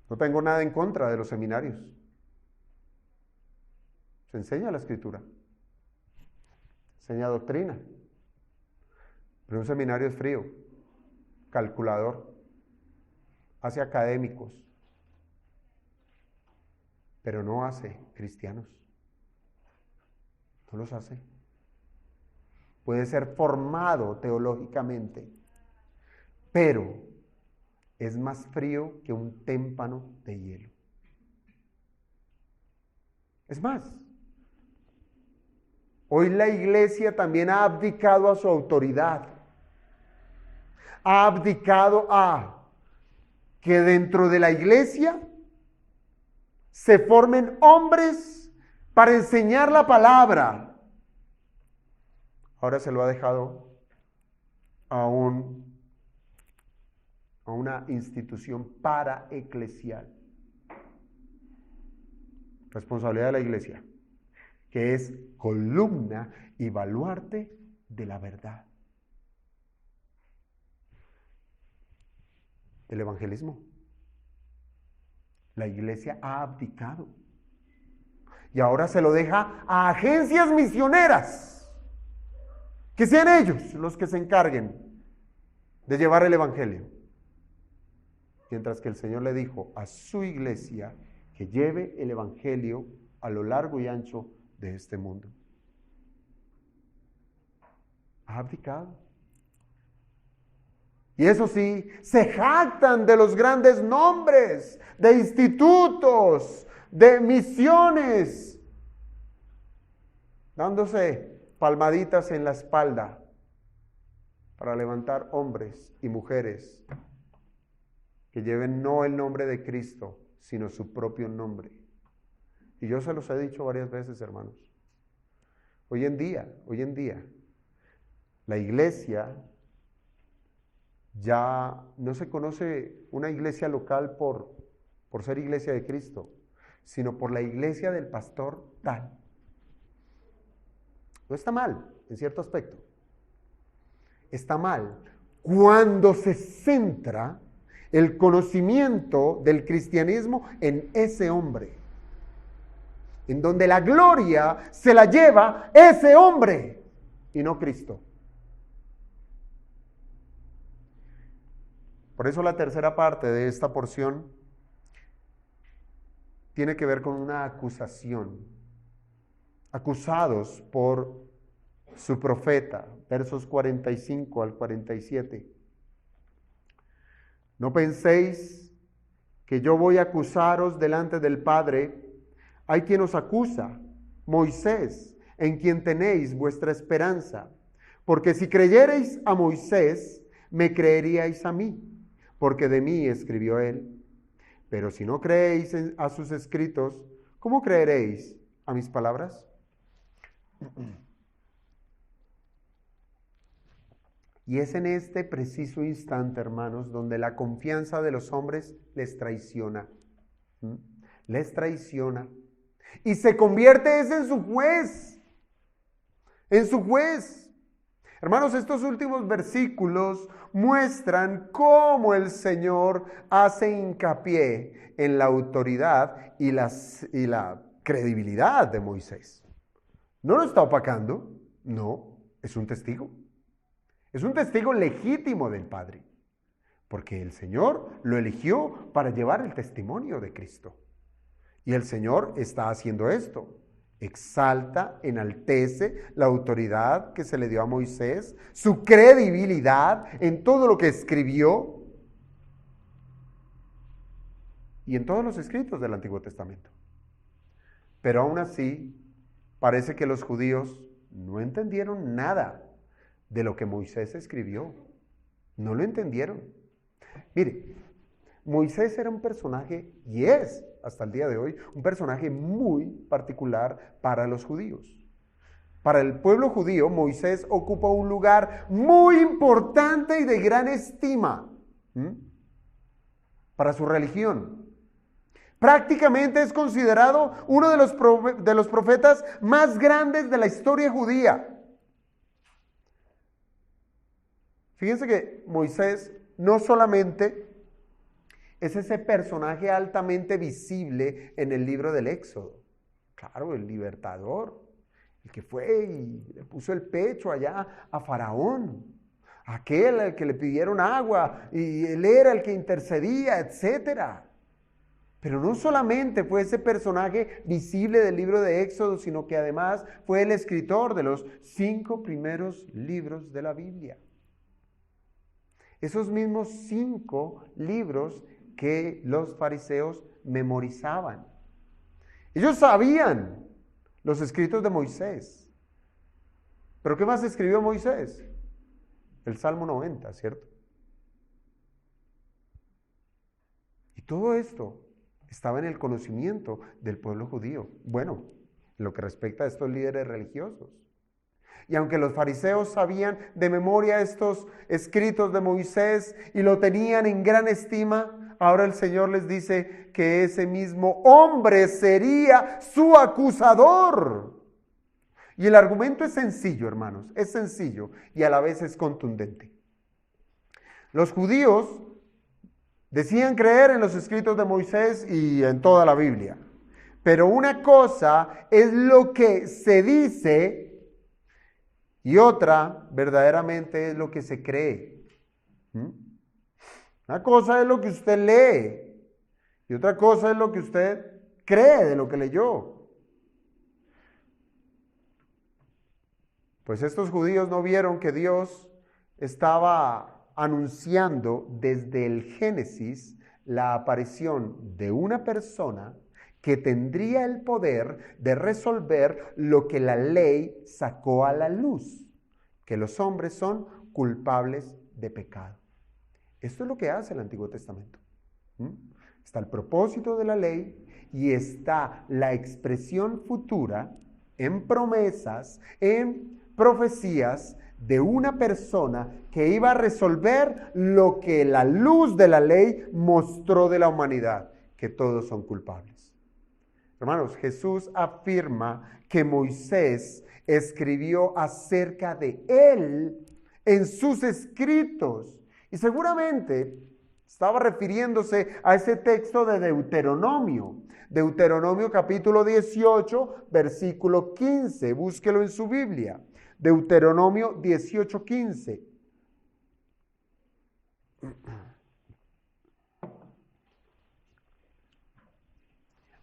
No tengo nada en contra de los seminarios. Se enseña la Escritura, se enseña doctrina. Pero un seminario es frío, calculador, hace académicos, pero no hace cristianos. No los hace. Puede ser formado teológicamente, pero es más frío que un témpano de hielo. Es más, hoy la iglesia también ha abdicado a su autoridad. Ha abdicado a que dentro de la iglesia se formen hombres para enseñar la palabra. Ahora se lo ha dejado a una institución paraeclesial. Responsabilidad de la iglesia, que es columna y baluarte de la verdad. El evangelismo. La iglesia ha abdicado. Y ahora se lo deja a agencias misioneras. Que sean ellos los que se encarguen de llevar el evangelio. Mientras que el Señor le dijo a su iglesia que lleve el evangelio a lo largo y ancho de este mundo. Ha abdicado. Y eso sí, se jactan de los grandes nombres, de institutos, de misiones, dándose palmaditas en la espalda para levantar hombres y mujeres que lleven no el nombre de Cristo, sino su propio nombre. Y yo se los he dicho varias veces, hermanos. Hoy en día, la iglesia ya no se conoce una iglesia local por ser iglesia de Cristo, sino por la iglesia del pastor tal. No está mal, en cierto aspecto. Está mal cuando se centra el conocimiento del cristianismo en ese hombre, en donde la gloria se la lleva ese hombre y no Cristo. Por eso la tercera parte de esta porción tiene que ver con una acusación. Acusados por su profeta, versos 45 al 47. No penséis que yo voy a acusaros delante del Padre. Hay quien os acusa, Moisés, en quien tenéis vuestra esperanza. Porque si creyereis a Moisés, me creeríais a mí, porque de mí escribió él. Pero si no creéis a sus escritos, ¿cómo creeréis a mis palabras? Y es en este preciso instante, hermanos, donde la confianza de los hombres les traiciona. ¿Mm? Les traiciona. Y se convierte ese en su juez. En su juez. Hermanos, estos últimos versículos muestran cómo el Señor hace hincapié en la autoridad y la credibilidad de Moisés. No lo está opacando, no, es un testigo. Es un testigo legítimo del Padre, porque el Señor lo eligió para llevar el testimonio de Cristo. Y el Señor está haciendo esto. Exalta, enaltece la autoridad que se le dio a Moisés, su credibilidad en todo lo que escribió y en todos los escritos del Antiguo Testamento. Pero aún así, parece que los judíos no entendieron nada de lo que Moisés escribió. No lo entendieron. Mire, Moisés era un personaje, y es hasta el día de hoy, un personaje muy particular para los judíos. Para el pueblo judío, Moisés ocupa un lugar muy importante y de gran estima para su religión. Prácticamente es considerado uno de los profetas más grandes de la historia judía. Fíjense que Moisés no solamente es ese personaje altamente visible en el libro del Éxodo. Claro, el libertador, el que fue y le puso el pecho allá a Faraón, aquel al que le pidieron agua y él era el que intercedía, etc. Pero no solamente fue ese personaje visible del libro de Éxodo, sino que además fue el escritor de los 5 primeros libros de la Biblia. Esos mismos 5 libros que los fariseos memorizaban. Ellos sabían los escritos de Moisés. ¿Pero qué más escribió Moisés? El Salmo 90, ¿cierto? Y todo esto estaba en el conocimiento del pueblo judío. Bueno, en lo que respecta a estos líderes religiosos. Y aunque los fariseos sabían de memoria estos escritos de Moisés y lo tenían en gran estima, ahora el Señor les dice que ese mismo hombre sería su acusador. Y el argumento es sencillo, hermanos, es sencillo y a la vez es contundente. Los judíos decían creer en los escritos de Moisés y en toda la Biblia. Pero una cosa es lo que se dice y otra verdaderamente es lo que se cree. Una cosa es lo que usted lee y otra cosa es lo que usted cree de lo que leyó. Pues estos judíos no vieron que Dios estaba anunciando desde el Génesis la aparición de una persona que tendría el poder de resolver lo que la ley sacó a la luz, que los hombres son culpables de pecado. Esto es lo que hace el Antiguo Testamento. Está el propósito de la ley y está la expresión futura en promesas, en profecías de una persona que iba a resolver lo que la luz de la ley mostró de la humanidad, que todos son culpables. Hermanos, Jesús afirma que Moisés escribió acerca de él en sus escritos. Y seguramente estaba refiriéndose a ese texto de Deuteronomio. Deuteronomio capítulo 18, versículo 15. Búsquelo en su Biblia. Deuteronomio 18, 15.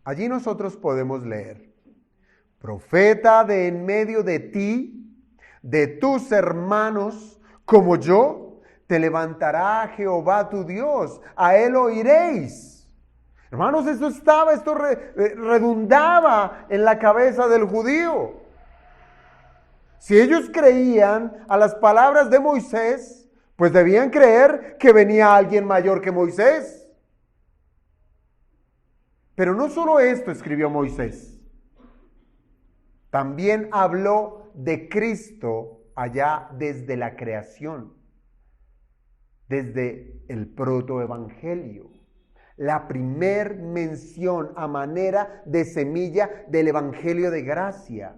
Allí nosotros podemos leer: profeta de en medio de ti, de tus hermanos, como yo, te levantará Jehová tu Dios, a él oiréis. Hermanos, esto redundaba en la cabeza del judío. Si ellos creían a las palabras de Moisés, pues debían creer que venía alguien mayor que Moisés. Pero no solo esto escribió Moisés, también habló de Cristo allá desde la creación. desde el protoevangelio. La primer mención a manera de semilla del evangelio de gracia.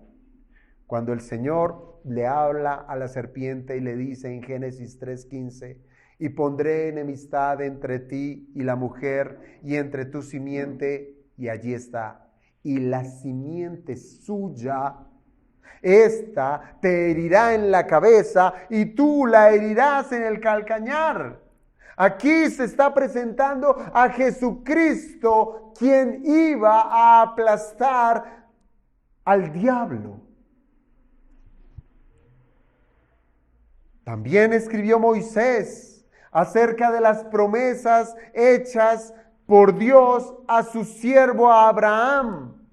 Cuando el Señor le habla a la serpiente y le dice en Génesis 3:15, y pondré enemistad entre ti y la mujer y entre tu simiente, y allí está, y la simiente suya, esta te herirá en la cabeza y tú la herirás en el calcañar. Aquí se está presentando a Jesucristo, quien iba a aplastar al diablo. También escribió Moisés acerca de las promesas hechas por Dios a su siervo Abraham,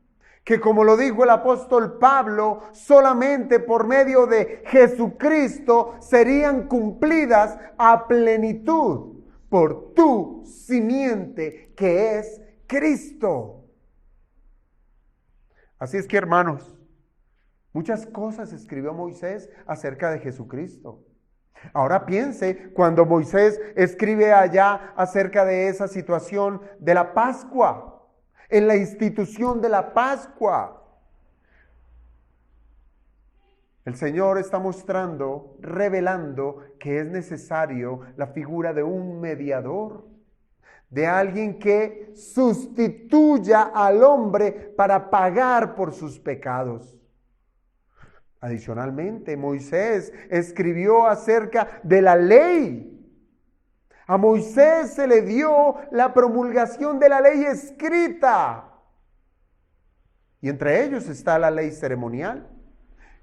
que como lo dijo el apóstol Pablo, solamente por medio de Jesucristo serían cumplidas a plenitud por tu simiente, que es Cristo. Así es que, hermanos, muchas cosas escribió Moisés acerca de Jesucristo. Ahora piense cuando Moisés escribe allá acerca de esa situación de la Pascua, en la institución de la Pascua. El Señor está mostrando, revelando que es necesario la figura de un mediador, de alguien que sustituya al hombre para pagar por sus pecados. Adicionalmente, Moisés escribió acerca de la ley. A Moisés se le dio la promulgación de la ley escrita. Y entre ellos está la ley ceremonial.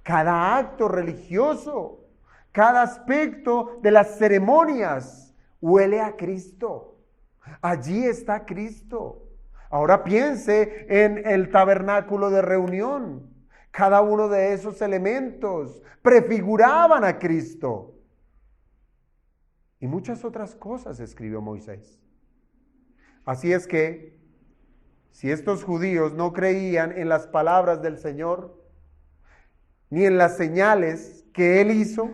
Cada acto religioso, cada aspecto de las ceremonias huele a Cristo. Allí está Cristo. Ahora piense en el tabernáculo de reunión. Cada uno de esos elementos prefiguraban a Cristo. Y muchas otras cosas escribió Moisés. Así es que, si estos judíos no creían en las palabras del Señor, ni en las señales que Él hizo,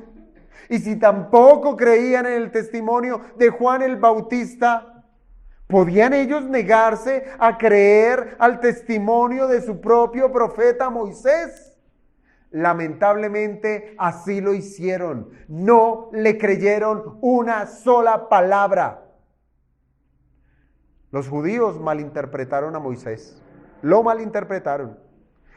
y si tampoco creían en el testimonio de Juan el Bautista, ¿podían ellos negarse a creer al testimonio de su propio profeta Moisés? Lamentablemente así lo hicieron. No le creyeron una sola palabra. Los judíos malinterpretaron a Moisés. Lo malinterpretaron.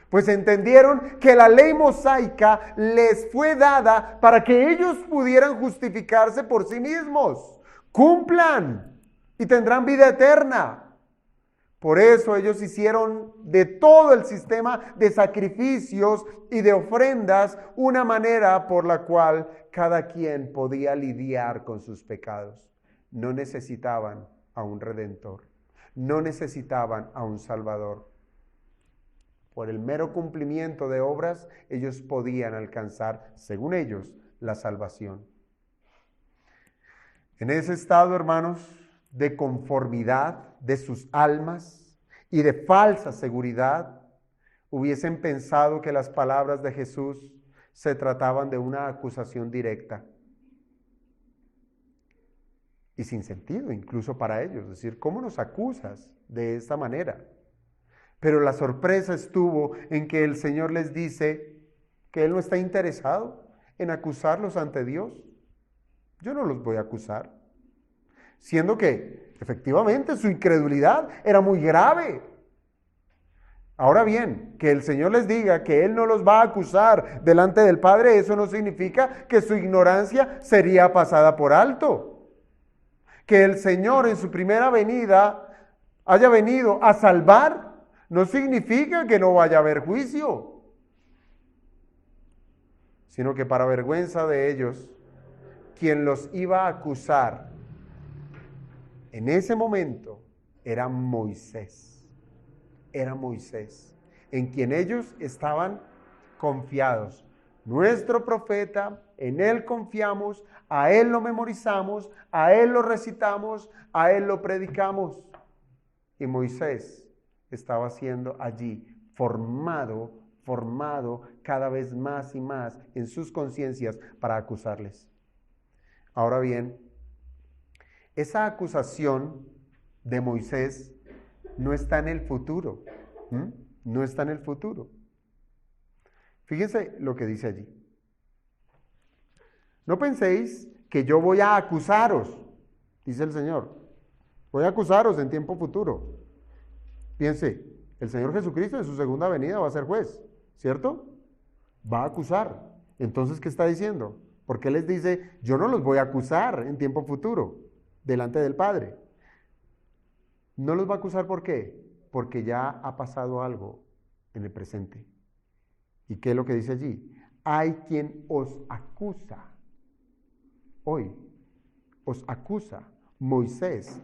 Pues entendieron que la ley mosaica les fue dada para que ellos pudieran justificarse por sí mismos. Cumplan y tendrán vida eterna. Por eso ellos hicieron de todo el sistema de sacrificios y de ofrendas una manera por la cual cada quien podía lidiar con sus pecados. No necesitaban a un redentor, no necesitaban a un salvador. Por el mero cumplimiento de obras, ellos podían alcanzar, según ellos, la salvación. En ese estado, hermanos, de conformidad de sus almas y de falsa seguridad, hubiesen pensado que las palabras de Jesús se trataban de una acusación directa y sin sentido, incluso para ellos. Es decir, ¿cómo nos acusas de esta manera? Pero la sorpresa estuvo en que el Señor les dice que Él no está interesado en acusarlos ante Dios. Yo no los voy a acusar. Siendo que, efectivamente, su incredulidad era muy grave. Ahora bien, que el Señor les diga que Él no los va a acusar delante del Padre, eso no significa que su ignorancia sería pasada por alto. Que el Señor en su primera venida haya venido a salvar, no significa que no vaya a haber juicio, sino que para vergüenza de ellos, quien los iba a acusar en ese momento era Moisés. Era Moisés, en quien ellos estaban confiados. Nuestro profeta, en Él confiamos, a Él lo memorizamos, a Él lo recitamos, a Él lo predicamos. Y Moisés estaba siendo allí formado cada vez más y más en sus conciencias para acusarles. Ahora bien, esa acusación de Moisés no está en el futuro. No está en el futuro. Fíjense lo que dice allí. No penséis que yo voy a acusaros, dice el Señor. Voy a acusaros en tiempo futuro. Piense, el Señor Jesucristo en su segunda venida va a ser juez, ¿cierto? Va a acusar. Entonces, ¿qué está diciendo? Porque les dice, yo no los voy a acusar en tiempo futuro, delante del Padre. No los va a acusar, ¿por qué? Porque ya ha pasado algo en el presente. ¿Y qué es lo que dice allí? Hay quien os acusa. Hoy os acusa Moisés.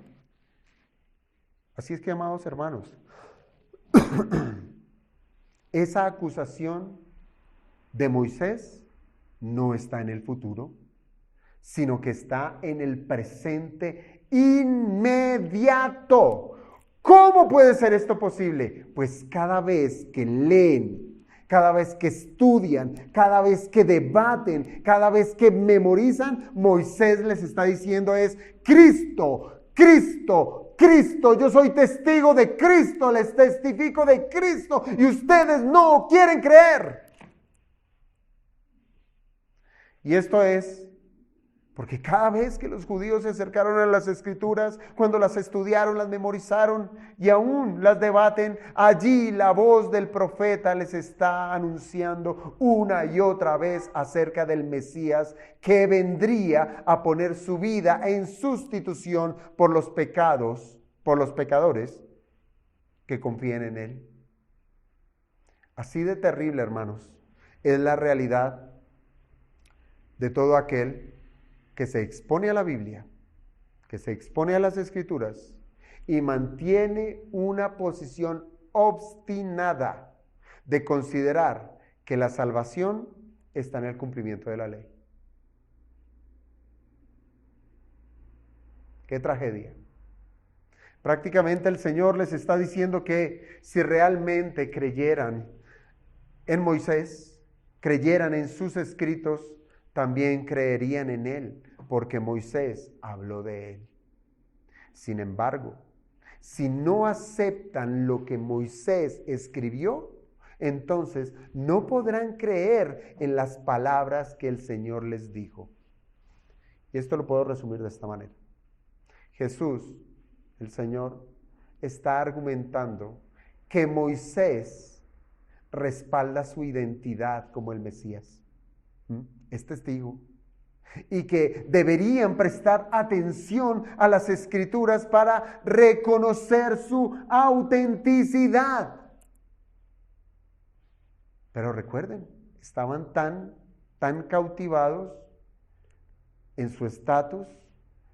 Así es que, amados hermanos, esa acusación de Moisés no está en el futuro, sino que está en el presente inmediato. ¿Cómo puede ser esto posible? Pues cada vez que leen, cada vez que estudian, cada vez que debaten, cada vez que memorizan, Moisés les está diciendo es Cristo, Cristo, Cristo. Yo soy testigo de Cristo, les testifico de Cristo y ustedes no quieren creer. Y esto es porque cada vez que los judíos se acercaron a las Escrituras, cuando las estudiaron, las memorizaron y aún las debaten, allí la voz del profeta les está anunciando una y otra vez acerca del Mesías que vendría a poner su vida en sustitución por los pecados, por los pecadores que confíen en Él. Así de terrible, hermanos, es la realidad de todo aquel que se expone a la Biblia, que se expone a las Escrituras y mantiene una posición obstinada de considerar que la salvación está en el cumplimiento de la ley. ¡Qué tragedia! Prácticamente el Señor les está diciendo que si realmente creyeran en Moisés, creyeran en sus escritos, también creerían en Él, porque Moisés habló de Él. Sin embargo, si no aceptan lo que Moisés escribió, entonces no podrán creer en las palabras que el Señor les dijo. Y esto lo puedo resumir de esta manera. Jesús, el Señor, está argumentando que Moisés respalda su identidad como el Mesías. Es testigo. Y que deberían prestar atención a las Escrituras para reconocer su autenticidad. Pero recuerden, estaban tan cautivados en su estatus,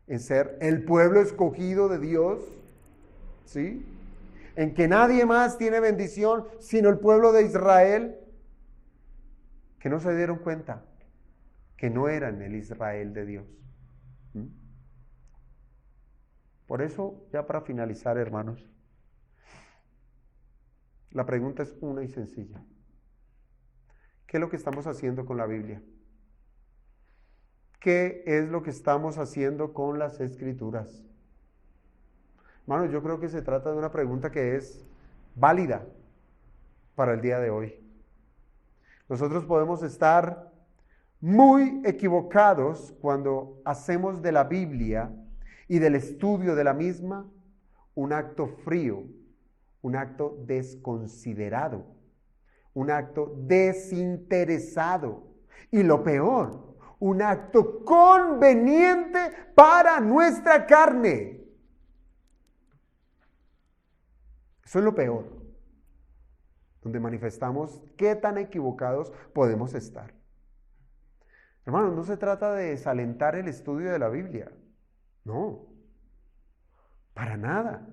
en ser el pueblo escogido de Dios, ¿sí? En que nadie más tiene bendición sino el pueblo de Israel, que no se dieron cuenta que no eran el Israel de Dios. Por eso, ya para finalizar, hermanos, la pregunta es una y sencilla. ¿Qué es lo que estamos haciendo con la Biblia? ¿Qué es lo que estamos haciendo con las Escrituras? Hermanos, yo creo que se trata de una pregunta que es válida para el día de hoy. Nosotros podemos estar muy equivocados cuando hacemos de la Biblia y del estudio de la misma un acto frío, un acto desconsiderado, un acto desinteresado y lo peor, un acto conveniente para nuestra carne. Eso es lo peor, donde manifestamos qué tan equivocados podemos estar. Hermanos, no se trata de desalentar el estudio de la Biblia. No, para nada.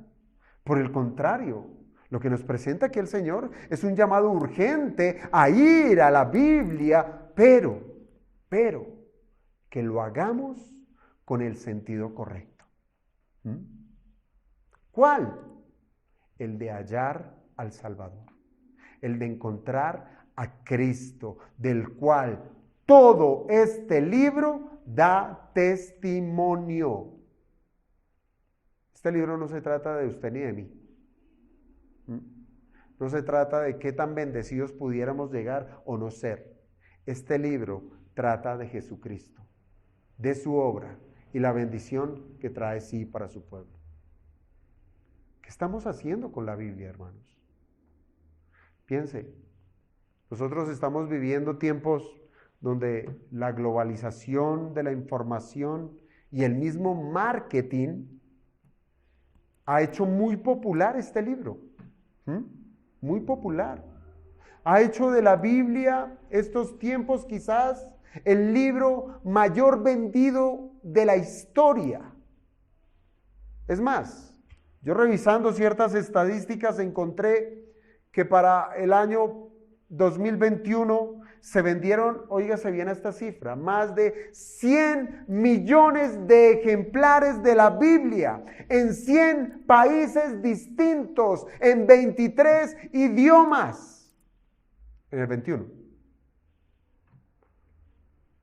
Por el contrario, lo que nos presenta aquí el Señor es un llamado urgente a ir a la Biblia, pero que lo hagamos con el sentido correcto. ¿Cuál? El de hallar al Salvador, el de encontrar a Cristo, del cual todo este libro da testimonio. Este libro no se trata de usted ni de mí. No se trata de qué tan bendecidos pudiéramos llegar o no ser. Este libro trata de Jesucristo, de su obra y la bendición que trae sí para su pueblo. ¿Qué estamos haciendo con la Biblia, hermanos? Piense, nosotros estamos viviendo tiempos donde la globalización de la información y el mismo marketing ha hecho muy popular este libro. Muy popular. Ha hecho de la Biblia estos tiempos quizás el libro mayor vendido de la historia. Es más, yo revisando ciertas estadísticas encontré que para el año 2021 se vendieron, óigase bien esta cifra, más de 100 millones de ejemplares de la Biblia en 100 países distintos, en 23 idiomas, en el 21.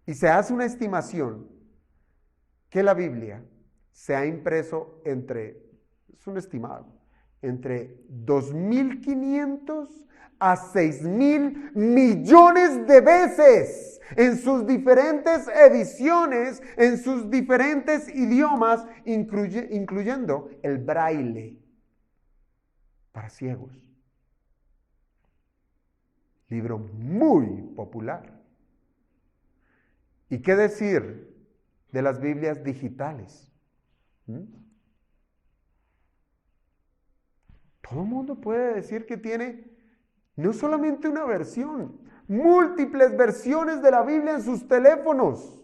Y se hace una estimación que la Biblia se ha impreso es un estimado, entre 2.500 a 6.000 millones de veces en sus diferentes ediciones, en sus diferentes idiomas, incluyendo el braille para ciegos. Libro muy popular. ¿Y qué decir de las Biblias digitales? Todo el mundo puede decir que tiene no solamente una versión, múltiples versiones de la Biblia en sus teléfonos.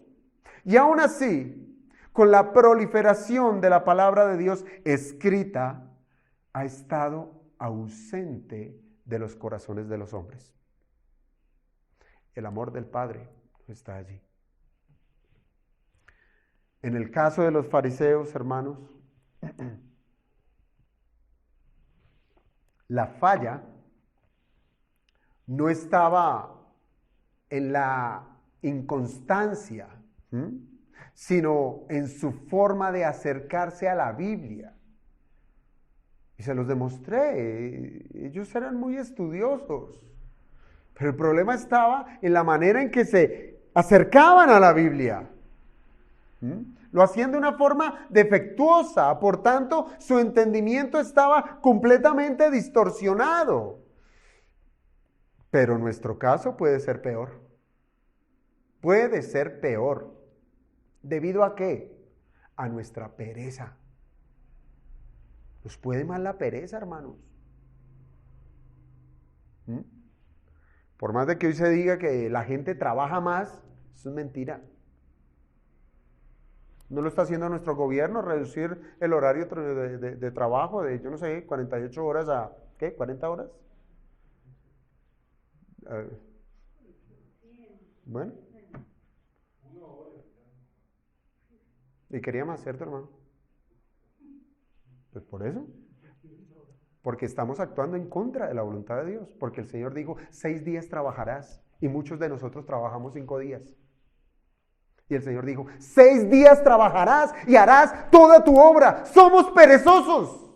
Y aún así, con la proliferación de la palabra de Dios escrita, ha estado ausente de los corazones de los hombres. El amor del Padre no está allí. En el caso de los fariseos, hermanos, la falla no estaba en la inconstancia, sino en su forma de acercarse a la Biblia. Y se los demostré, ellos eran muy estudiosos, pero el problema estaba en la manera en que se acercaban a la Biblia. Lo hacían de una forma defectuosa, por tanto, su entendimiento estaba completamente distorsionado. Pero nuestro caso puede ser peor. Puede ser peor. ¿Debido a qué? A nuestra pereza. Nos puede mal la pereza, hermanos. Por más de que hoy se diga que la gente trabaja más, eso es mentira. ¿No lo está haciendo nuestro gobierno, reducir el horario de trabajo de, yo no sé, 48 horas a, ¿qué? ¿40 horas? Bueno. ¿Y quería más, cierto, hermano? Pues por eso. Porque estamos actuando en contra de la voluntad de Dios. Porque el Señor dijo, 6 días trabajarás. Y muchos de nosotros trabajamos 5 días. Y el Señor dijo, 6 días trabajarás y harás toda tu obra. Somos perezosos.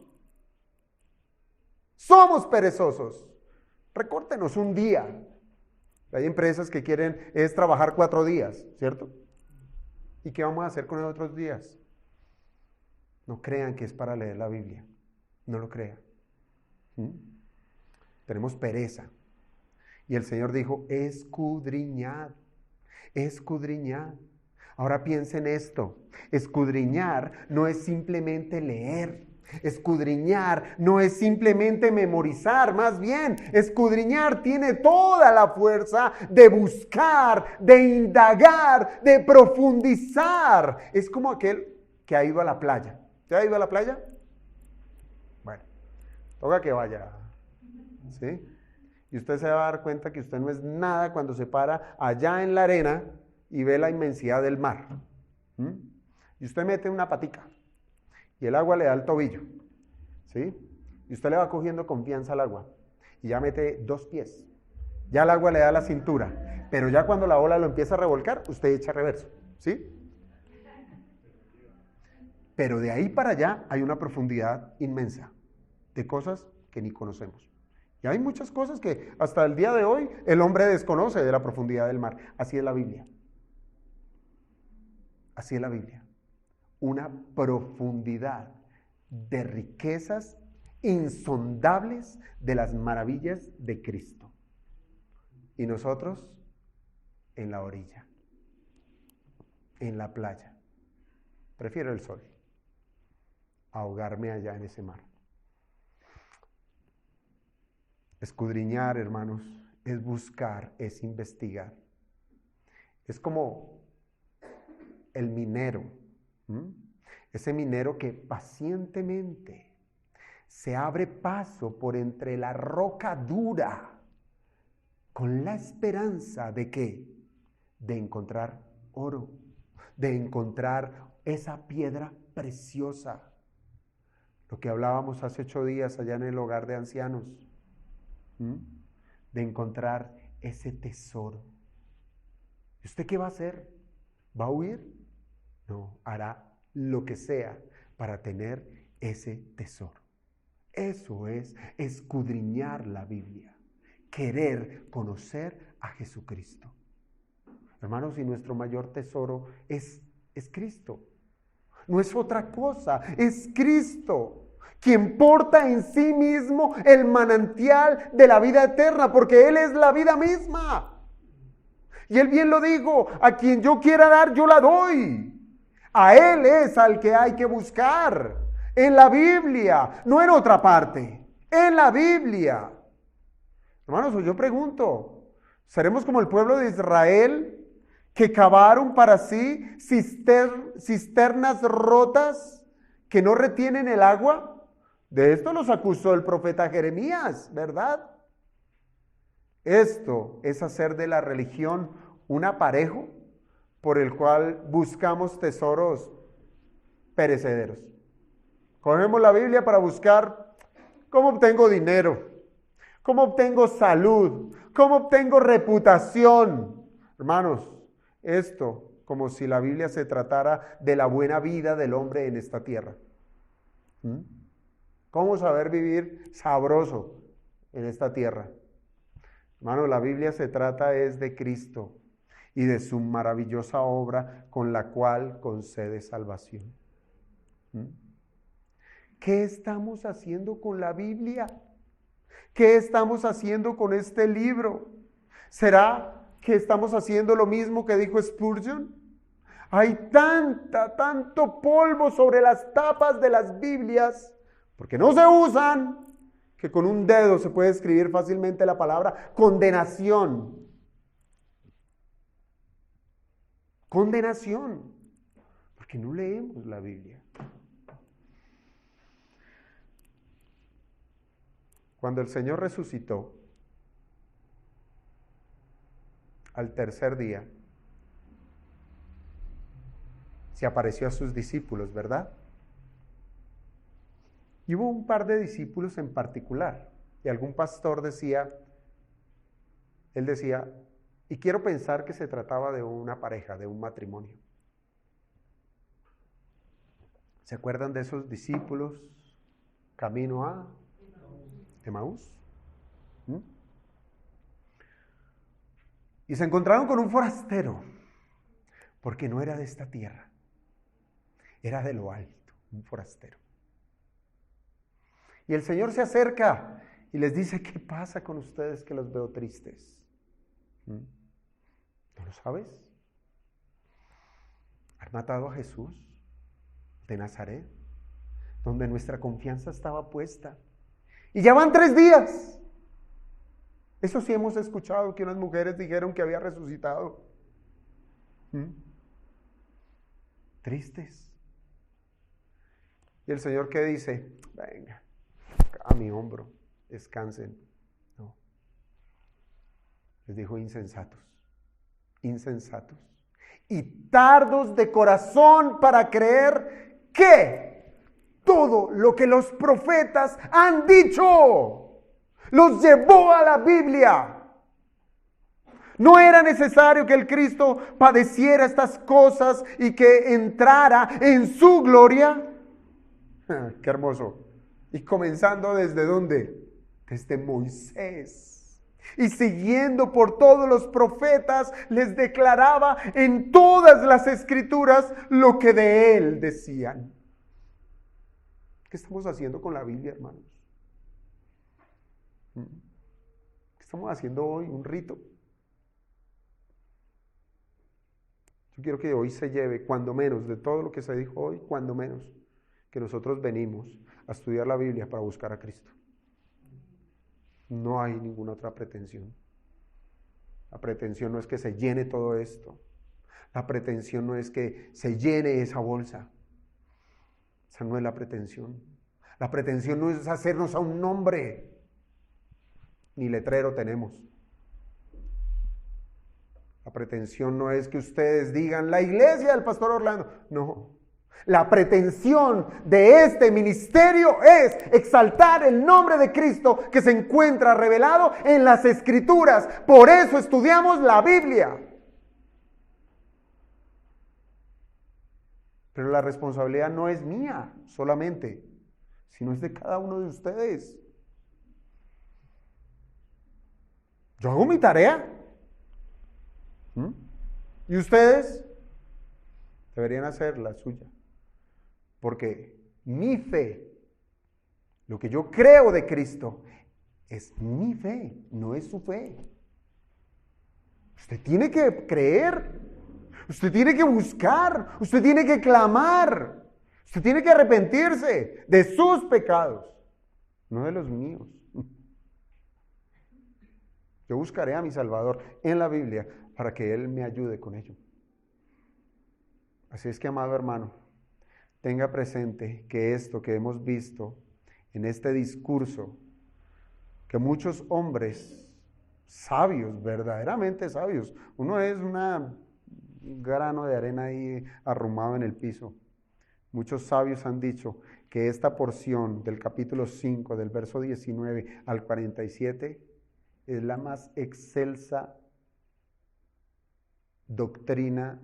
Somos perezosos. Recórtenos un día. Hay empresas que quieren es trabajar 4 días, ¿cierto? ¿Y qué vamos a hacer con los otros días? No crean que es para leer la Biblia. No lo crean. Tenemos pereza. Y el Señor dijo, escudriñad, escudriñad. Ahora piensen esto, escudriñar no es simplemente leer, escudriñar no es simplemente memorizar, más bien, escudriñar tiene toda la fuerza de buscar, de indagar, de profundizar. Es como aquel que ha ido a la playa. ¿Usted ha ido a la playa? Bueno, toca que vaya, ¿sí? Y usted se va a dar cuenta que usted no es nada cuando se para allá en la arena y ve la inmensidad del mar. Y usted mete una patica y el agua le da el tobillo, ¿sí? Y usted le va cogiendo confianza al agua y ya mete 2 pies. Ya el agua le da la cintura, pero ya cuando la ola lo empieza a revolcar, usted echa reverso, ¿sí? Pero de ahí para allá hay una profundidad inmensa de cosas que ni conocemos. Y hay muchas cosas que hasta el día de hoy el hombre desconoce de la profundidad del mar. Así es la Biblia. Así es la Biblia. Una profundidad de riquezas insondables de las maravillas de Cristo. Y nosotros en la orilla, en la playa. Prefiero el sol, ahogarme allá en ese mar. Escudriñar, hermanos, es buscar, es investigar. Es como el minero, ese minero que pacientemente se abre paso por entre la roca dura con la esperanza de ¿qué? De encontrar oro, de encontrar esa piedra preciosa. Lo que hablábamos hace 8 días allá en el hogar de ancianos, de encontrar ese tesoro. ¿Y usted qué va a hacer? ¿Va a huir? No, hará lo que sea para tener ese tesoro. Eso es escudriñar la Biblia, querer conocer a Jesucristo. Hermanos, y nuestro mayor tesoro es Cristo. No es otra cosa, es Cristo, quien porta en sí mismo el manantial de la vida eterna, porque Él es la vida misma. Y Él bien lo dijo, a quien yo quiera dar, yo la doy. A Él es al que hay que buscar, en la Biblia, no en otra parte, en la Biblia. Hermanos, yo pregunto, ¿seremos como el pueblo de Israel que cavaron para sí cisternas rotas que no retienen el agua? De esto los acusó el profeta Jeremías, ¿verdad? Esto es hacer de la religión un aparejo por el cual buscamos tesoros perecederos. Cogemos la Biblia para buscar cómo obtengo dinero, cómo obtengo salud, cómo obtengo reputación. Hermanos, esto como si la Biblia se tratara de la buena vida del hombre en esta tierra. ¿Cómo saber vivir sabroso en esta tierra? Hermano, la Biblia se trata es de Cristo y de su maravillosa obra con la cual concede salvación. ¿Qué estamos haciendo con la Biblia? ¿Qué estamos haciendo con este libro? ¿Será que estamos haciendo lo mismo que dijo Spurgeon? Hay tanto polvo sobre las tapas de las Biblias, porque no se usan, que con un dedo se puede escribir fácilmente la palabra condenación. Condenación, porque no leemos la Biblia. Cuando el Señor resucitó, al tercer día, se apareció a sus discípulos, ¿verdad? Y hubo un par de discípulos en particular, y algún pastor decía, y quiero pensar que se trataba de una pareja, de un matrimonio. ¿Se acuerdan de esos discípulos camino a Emaús? Y se encontraron con un forastero, porque no era de esta tierra, era de lo alto, un forastero. Y el Señor se acerca y les dice, ¿qué pasa con ustedes que los veo tristes? ¿No lo sabes? ¿Han matado a Jesús de Nazaret, donde nuestra confianza estaba puesta? Y ya van 3 días. Eso sí hemos escuchado que unas mujeres dijeron que había resucitado. Tristes. Y el Señor, ¿qué dice? Venga, a mi hombro, descansen. No. Les dijo insensatos, y tardos de corazón para creer que todo lo que los profetas han dicho los llevó a la Biblia. No era necesario que el Cristo padeciera estas cosas y que entrara en su gloria. Qué hermoso. Y comenzando ¿desde dónde? Desde Moisés. Y siguiendo por todos los profetas, les declaraba en todas las escrituras lo que de él decían. ¿Qué estamos haciendo con la Biblia, hermanos? ¿Qué estamos haciendo hoy? ¿Un rito? Yo quiero que hoy se lleve, cuando menos, de todo lo que se dijo hoy, cuando menos, que nosotros venimos a estudiar la Biblia para buscar a Cristo. No hay ninguna otra pretensión. La pretensión no es que se llene todo esto. La pretensión no es que se llene esa bolsa. Esa no es la pretensión. La pretensión no es hacernos a un nombre. Ni letrero tenemos. La pretensión no es que ustedes digan la iglesia del pastor Orlando. No. La pretensión de este ministerio es exaltar el nombre de Cristo que se encuentra revelado en las Escrituras. Por eso estudiamos la Biblia. Pero la responsabilidad no es mía solamente, sino es de cada uno de ustedes. Yo hago mi tarea. ¿Y ustedes? Deberían hacer la suya. Porque mi fe, lo que yo creo de Cristo, es mi fe, no es su fe. Usted tiene que creer, usted tiene que buscar, usted tiene que clamar, usted tiene que arrepentirse de sus pecados, no de los míos. Yo buscaré a mi Salvador en la Biblia para que Él me ayude con ello. Así es que, amado hermano, tenga presente que esto que hemos visto en este discurso, que muchos hombres sabios, verdaderamente sabios, uno es un grano de arena ahí arrumado en el piso. Muchos sabios han dicho que esta porción del capítulo 5, del verso 19 al 47, es la más excelsa doctrina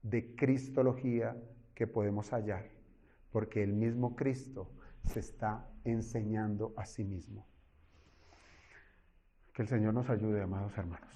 de cristología que podemos hallar, porque el mismo Cristo se está enseñando a sí mismo. Que el Señor nos ayude, amados hermanos.